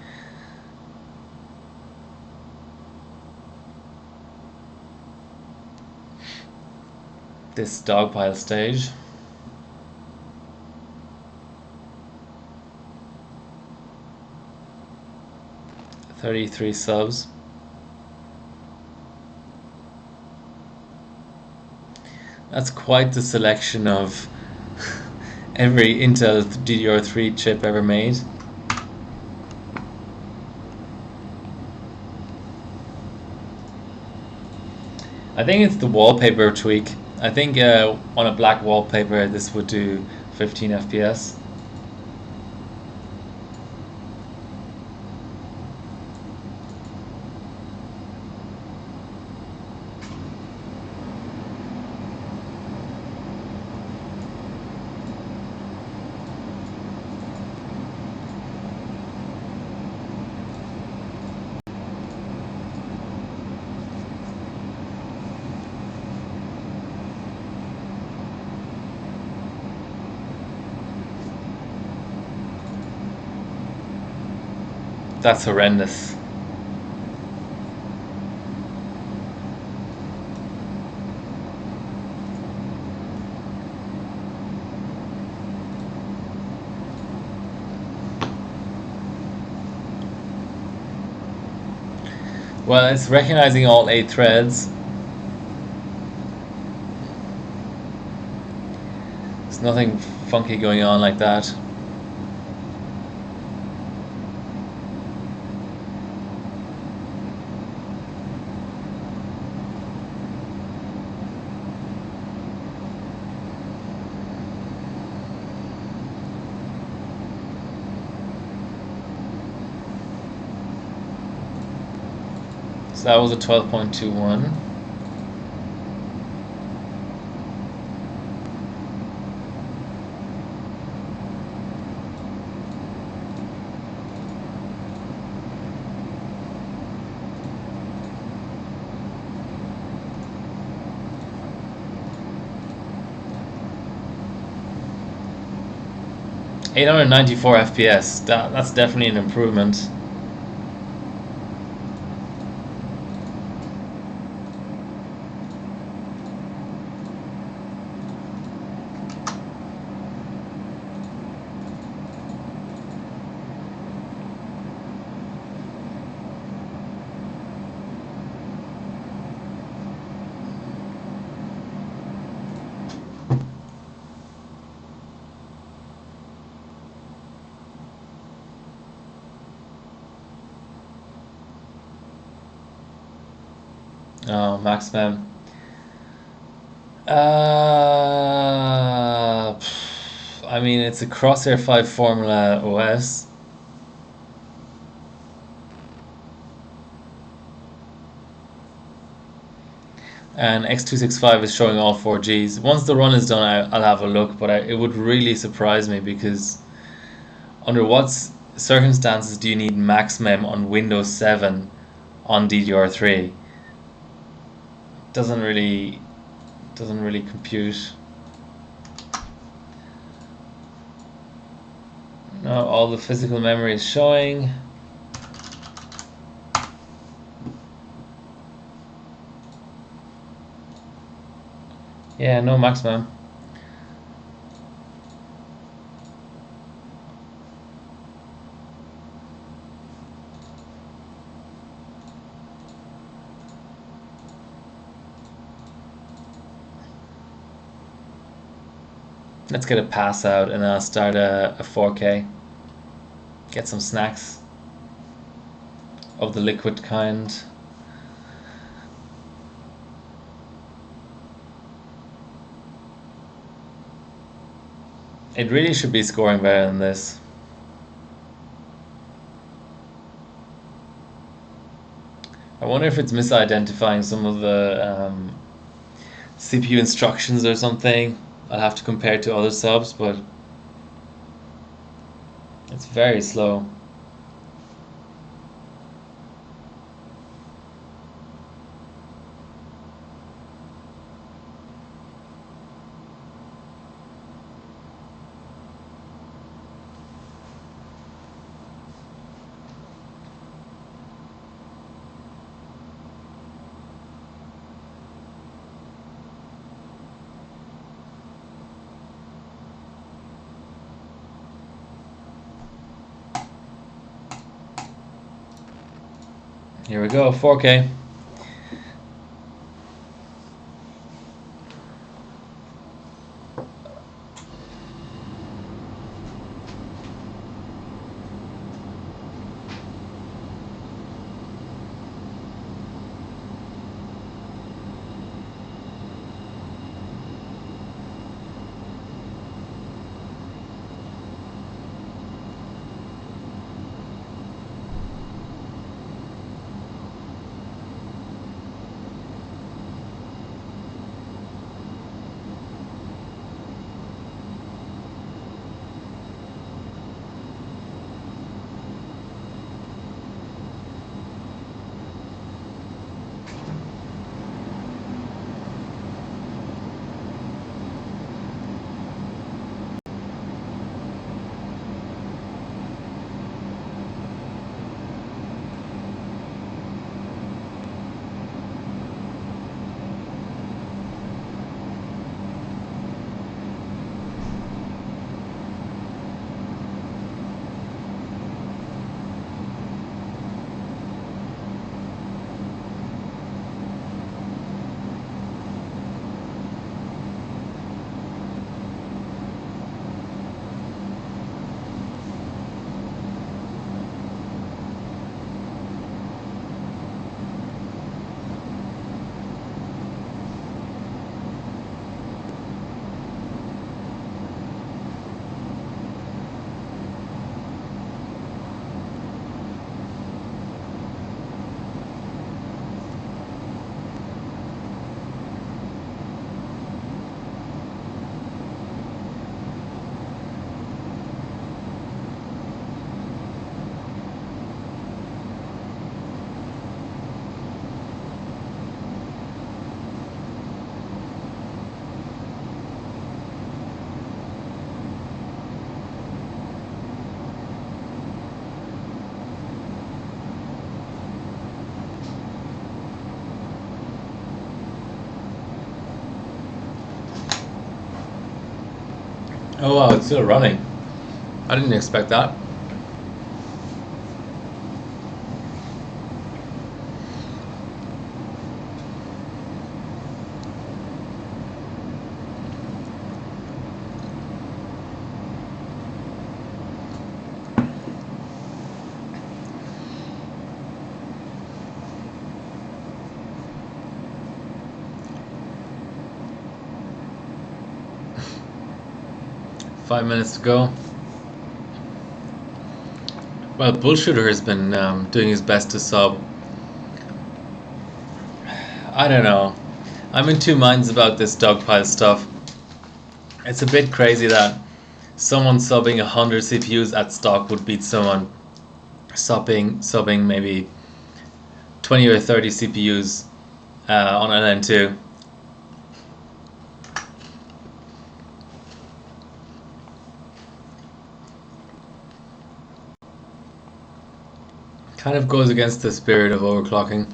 this dogpile stage. $33 subs. That's quite the selection of every Intel DDR3 chip ever made. I think it's the wallpaper tweak. I think on a black wallpaper this would do 15 FPS. That's horrendous. Well, it's recognizing all 8 threads. There's nothing funky going on like that. So that was a 12.21. $894 FPS. That's definitely an improvement. Oh, max mem. I mean, it's a Crosshair 5 Formula OS. And X265 is showing all 4Gs. Once the run is done, I'll have a look, but it would really surprise me because under what circumstances do you need max mem on Windows 7 on DDR3? Doesn't really compute. No, all the physical memory is showing. Yeah, no max mem. Let's get a pass out and I'll start a 4K. Get some snacks of the liquid kind. It really should be scoring better than this. I wonder if it's misidentifying some of the CPU instructions or something. I'll have to compare it to other subs, but it's very slow. Here we go, 4K. Oh wow, it's still running. I didn't expect that. Five minutes to go. Well, Bullshooter has been doing his best to sub. I don't know. I'm in two minds about this dogpile stuff. It's a bit crazy that someone subbing 100 CPUs at stock would beat someone subbing maybe 20 or 30 CPUs on LN2. Kind of goes against the spirit of overclocking.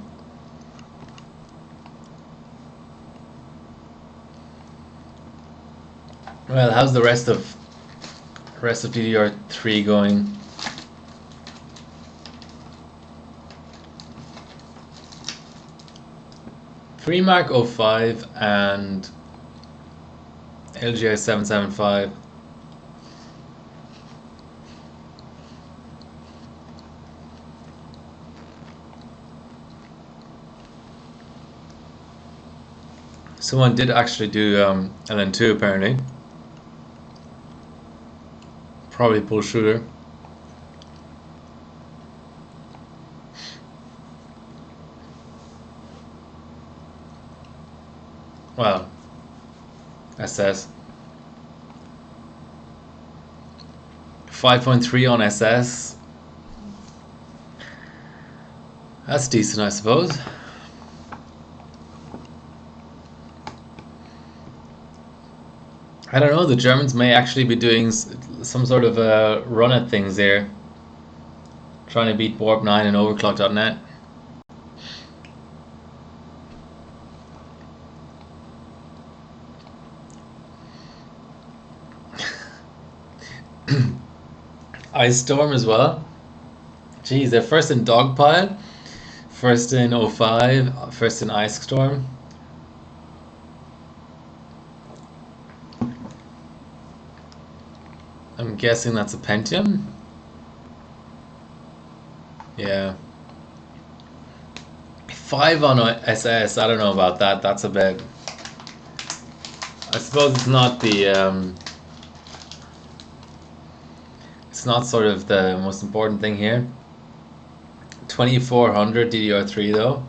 Well, how's the rest of DDR3 going? FreeMark 05 and LGI 775. Someone did actually do LN2 apparently. Probably Bullshooter. Well, SS. 5.3 on SS. That's decent, I suppose. I don't know, the Germans may actually be doing some sort of a run at things here. Trying to beat Warp 9 and Overclock.net. Ice Storm as well. Geez, they're first in Dogpile, first in 05, first in Ice Storm. I'm guessing that's a Pentium? Yeah. 5 on SS, I don't know about that. That's a bit... I suppose it's not the... it's not sort of the most important thing here. 2400 DDR3 though.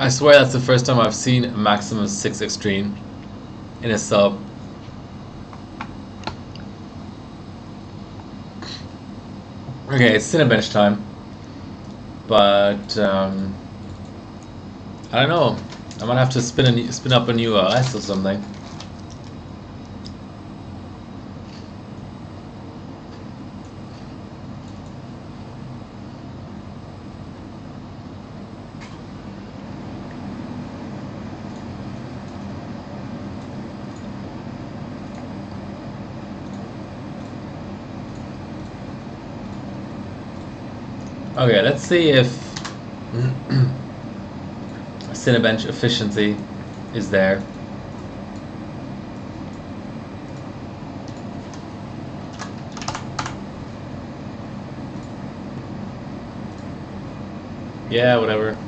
I swear that's the first time I've seen a maximum 6 extreme in a sub. Okay, it's Cinebench time, but I don't know. I might have to spin up a new OS or something. Okay, let's see if Cinebench efficiency is there. Yeah, whatever.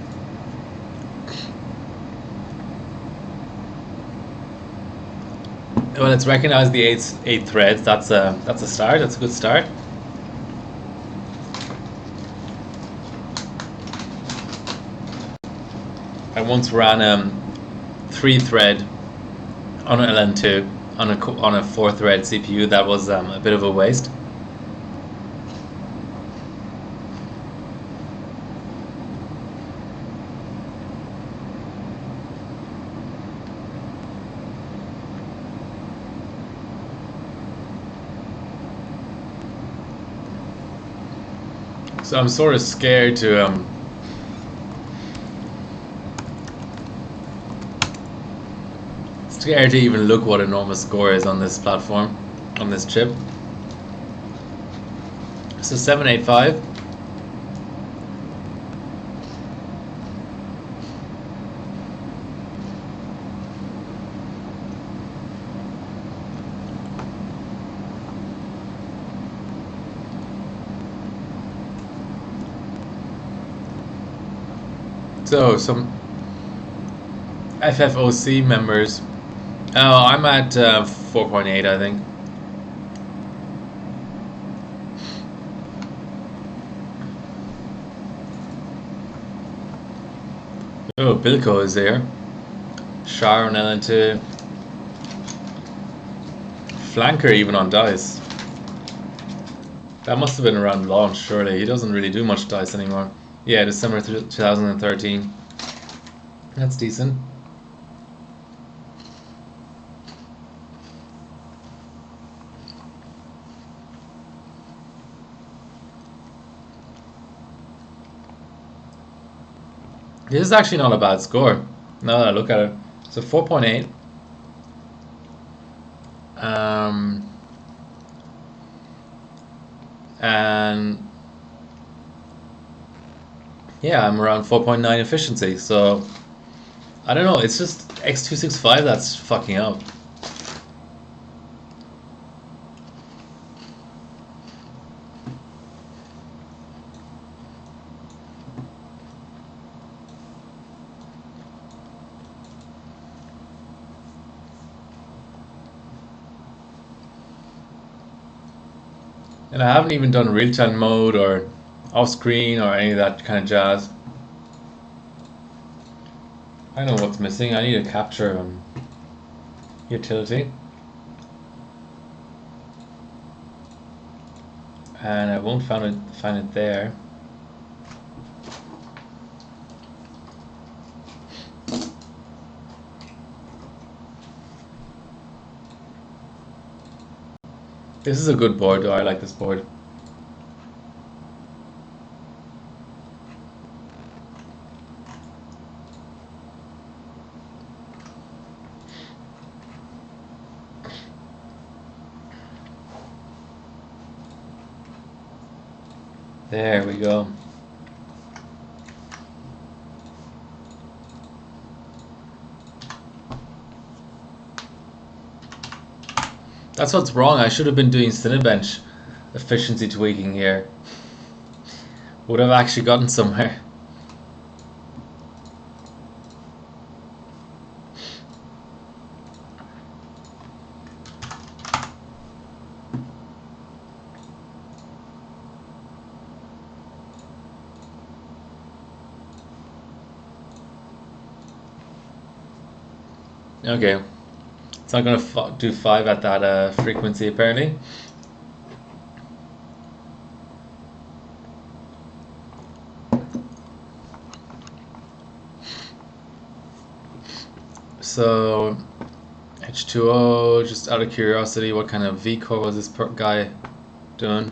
Well, it's recognized the eight threads. That's a start. That's a good start. I once ran 3-thread on an LN2 on a 4-thread CPU. That was a bit of a waste. So I'm sort of scared to even look what a normal score is on this platform, on this chip. So 785. So some FFOC members. Oh, I'm at 4.8, I think. Oh, Bilko is there. Shar on LN2. Flanker even on dice. That must have been around launch, surely. He doesn't really do much dice anymore. Yeah, December 2013. That's decent. This is actually not a bad score, now that I look at it. So 4.8. And yeah, I'm around 4.9 efficiency, so I don't know, it's just X265 that's fucking up. And I haven't even done real-time mode or off-screen or any of that kind of jazz. I know what's missing. I need a capture utility. And I won't find it there. This is a good board though, I like this board. There we go. That's what's wrong. I should have been doing Cinebench efficiency tweaking here. Would have actually gotten somewhere. Okay. It's not going to do 5 at that frequency apparently. So H2O, just out of curiosity, what kind of V-core was this guy doing?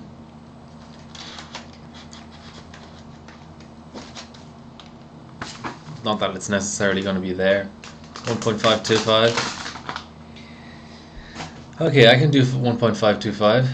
Not that it's necessarily going to be there. 1.525. Okay, I can do 1.525.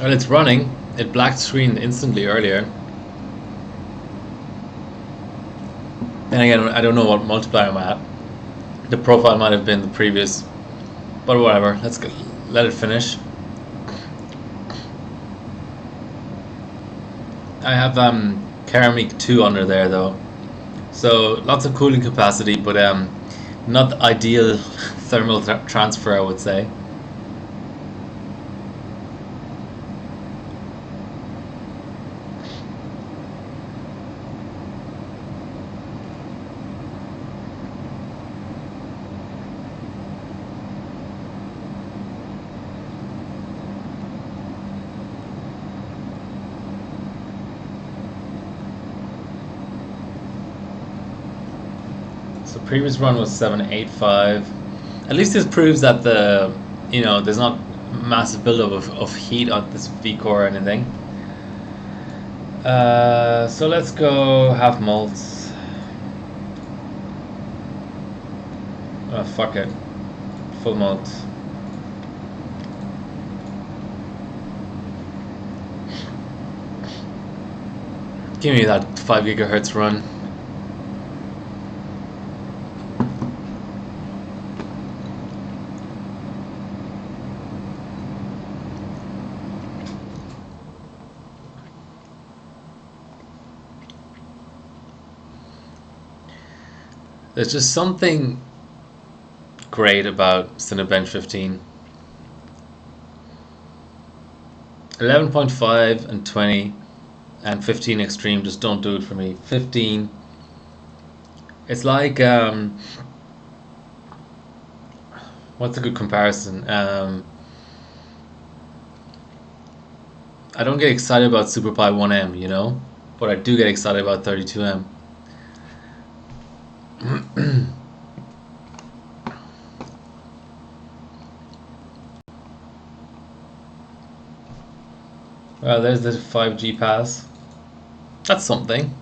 Well, it's running. It black screened instantly earlier. Then again, I don't know what multiplier I'm at. The profile might have been the previous, but whatever. Let's go, let it finish. I have Ceramic 2 under there though, so lots of cooling capacity, but not the ideal thermal transfer, I would say. So previous run was 785. At least this proves that there's not massive buildup of heat on this V core or anything. So let's go half malts. Oh, fuck it. Full malt. Give me that 5 gigahertz run. There's just something great about Cinebench 15. 11.5 and 20 and 15 extreme just don't do it for me. 15, it's like what's a good comparison? I don't get excited about SuperPi 1M, but I do get excited about 32M. Well, there's the 5G pass. That's something.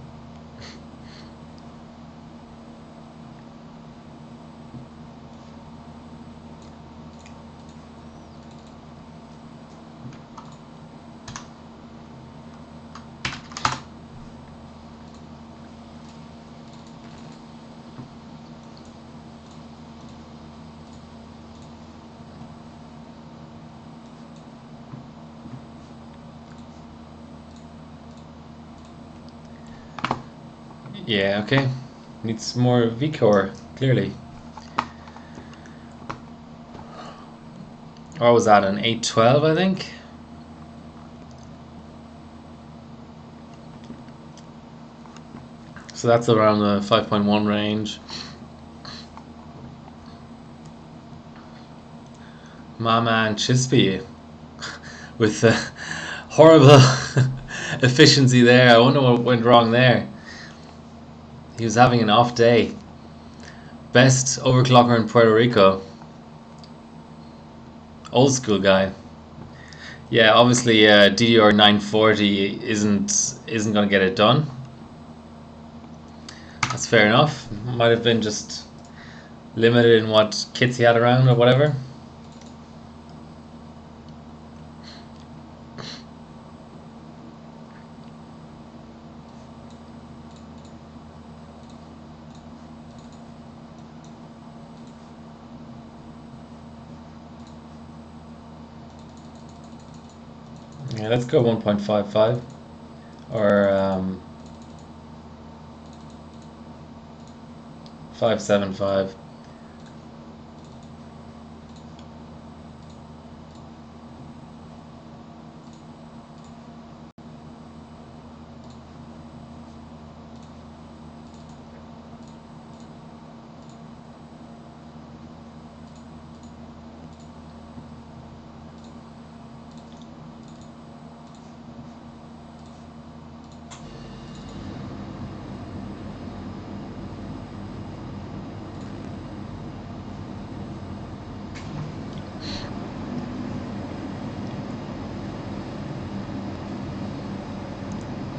Yeah, okay. Needs more V-core, clearly. Or was that an 812, I think? So that's around the 5.1 range. My man Chispy with horrible efficiency there. I wonder what went wrong there. He was having an off day. Best overclocker in Puerto Rico. Old school guy. Yeah, obviously DDR 940 isn't gonna get it done. That's fair enough. Might have been just limited in what kits he had around or whatever. Yeah, let's go 1.55 or 575.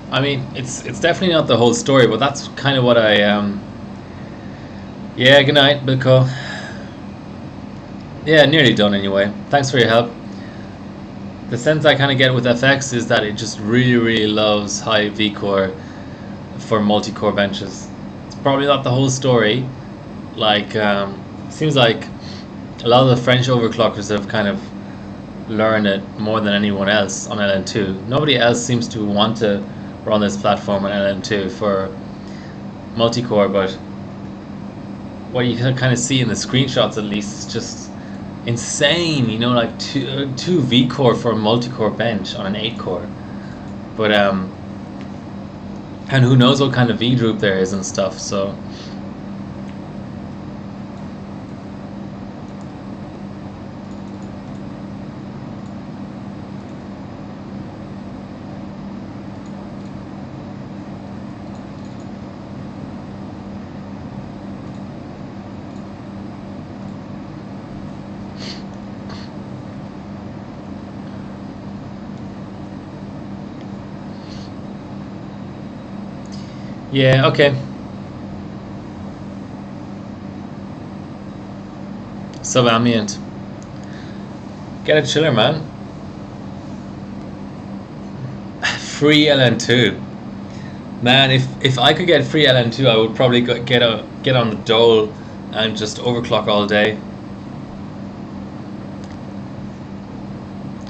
I mean, it's definitely not the whole story, but that's kind of what I Yeah, good night, Bilko. Yeah, nearly done anyway. Thanks for your help. The sense I kind of get with FX is that it just really, really loves high V-core for multi-core benches. It's probably not the whole story. Like, seems like a lot of the French overclockers have kind of learned it more than anyone else on LN2. Nobody else seems to want to run this platform on LN2 for multi-core, but what you can kind of see in the screenshots, at least, is just insane. You know, like two V-core for a multi-core bench on an 8-core. But and who knows what kind of V group there is and stuff. So yeah, okay. Subambient. Get a chiller, man. Free LN2. Man, if I could get free LN2, I would probably get on the dole and just overclock all day.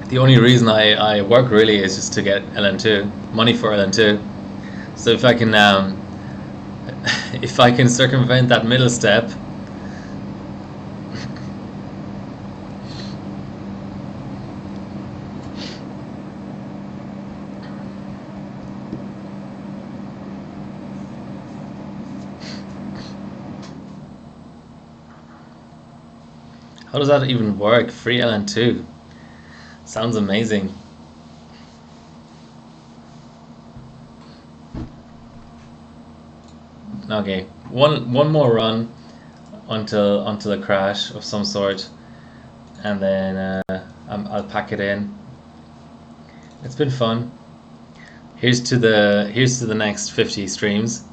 The only reason I work really is just to get LN2, money for LN2. So if I can circumvent that middle step, how does that even work? Free LN2 sounds amazing. Okay, one more run until a crash of some sort, and then I'll pack it in. It's been fun. Here's to the next 50 streams.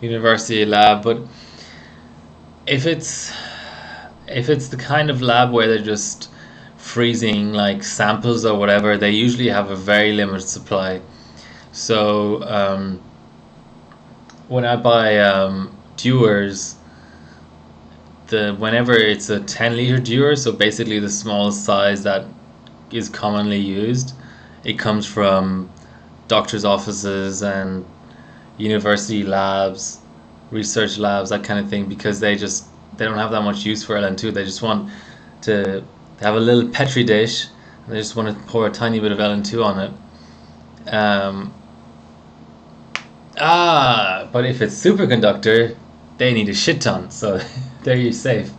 University lab, but if it's the kind of lab where they're just freezing like samples or whatever, they usually have a very limited supply. So when I buy dewars, whenever it's a 10-liter dewar, so basically the smallest size that is commonly used, it comes from doctors' offices and university labs, research labs, that kind of thing, because they don't have that much use for LN2. They just want to have a little petri dish, and they just want to pour a tiny bit of LN2 on it. But if it's superconductor, they need a shit ton, so there you're safe.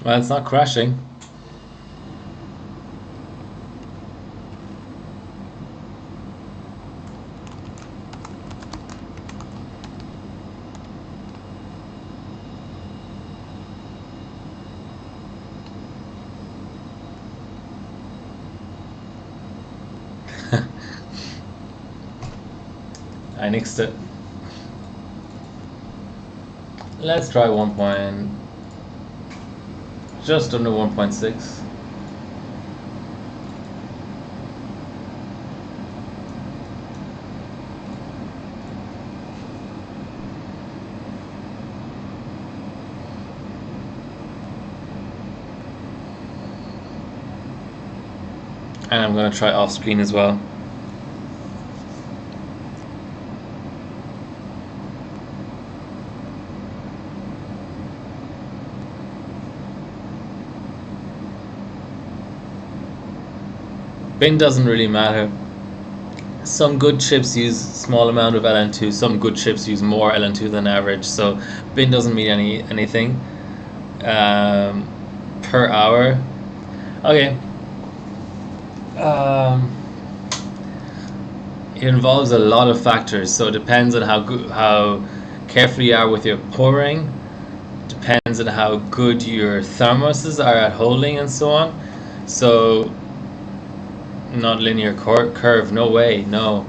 Well, it's not crashing. I nixed it. Let's try just under 1.6. And I'm going to try off screen as well. Bin doesn't really matter. Some good chips use small amount of LN2. Some good chips use more LN2 than average. So bin doesn't mean anything. Per hour. Okay. It involves a lot of factors. So it depends on how careful you are with your pouring. Depends on how good your thermoses are at holding and so on. So not linear curve, no way, no.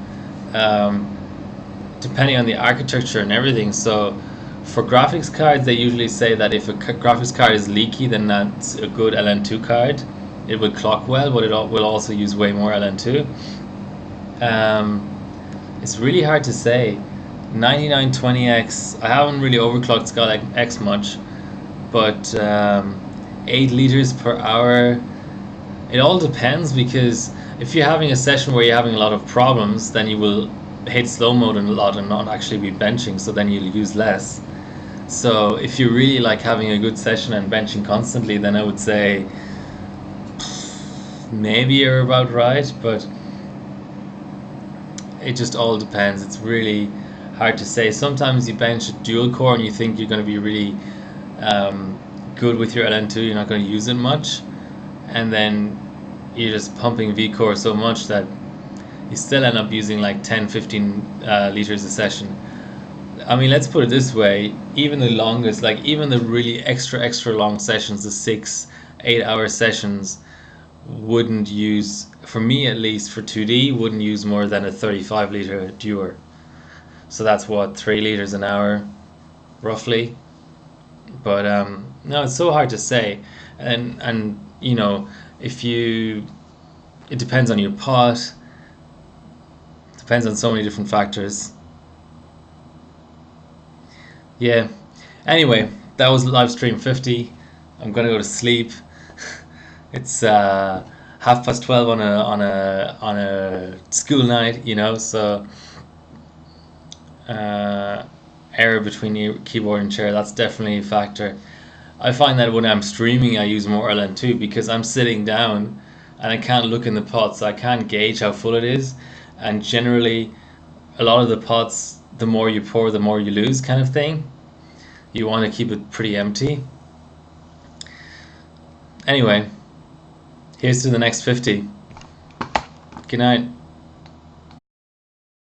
Depending on the architecture and everything. So for graphics cards, they usually say that if a graphics card is leaky, then that's a good LN2 card. It will clock well, but it will also use way more LN2. It's really hard to say. 9920X, I haven't really overclocked Skylake X much, but 8 liters per hour, it all depends, because if you're having a session where you're having a lot of problems, then you will hit slow mode a lot and not actually be benching, so then you'll use less. So if you really like having a good session and benching constantly, then I would say maybe you're about right, but it just all depends. It's really hard to say. Sometimes you bench a dual core and you think you're going to be really good with your LN2, you're not going to use it much, and then you're just pumping V core so much that you still end up using like 10-15 liters a session. I mean, let's put it this way, even the longest, like even the really extra long sessions, the 6-8 hour sessions, wouldn't use, for me at least, for 2D, wouldn't use more than a 35 liter dewar. So that's what, 3 liters an hour roughly. But no, it's so hard to say. And you know, it depends on your pot, depends on so many different factors. Yeah. Anyway, that was live stream 50. I'm gonna go to sleep. It's 12:30 on a school night, you know. So error between the keyboard and chair, that's definitely a factor. I find that when I'm streaming, I use more LN2 because I'm sitting down and I can't look in the pot, so I can't gauge how full it is. And generally, a lot of the pots, the more you pour, the more you lose, kind of thing. You want to keep it pretty empty. Anyway, here's to the next 50. Good night.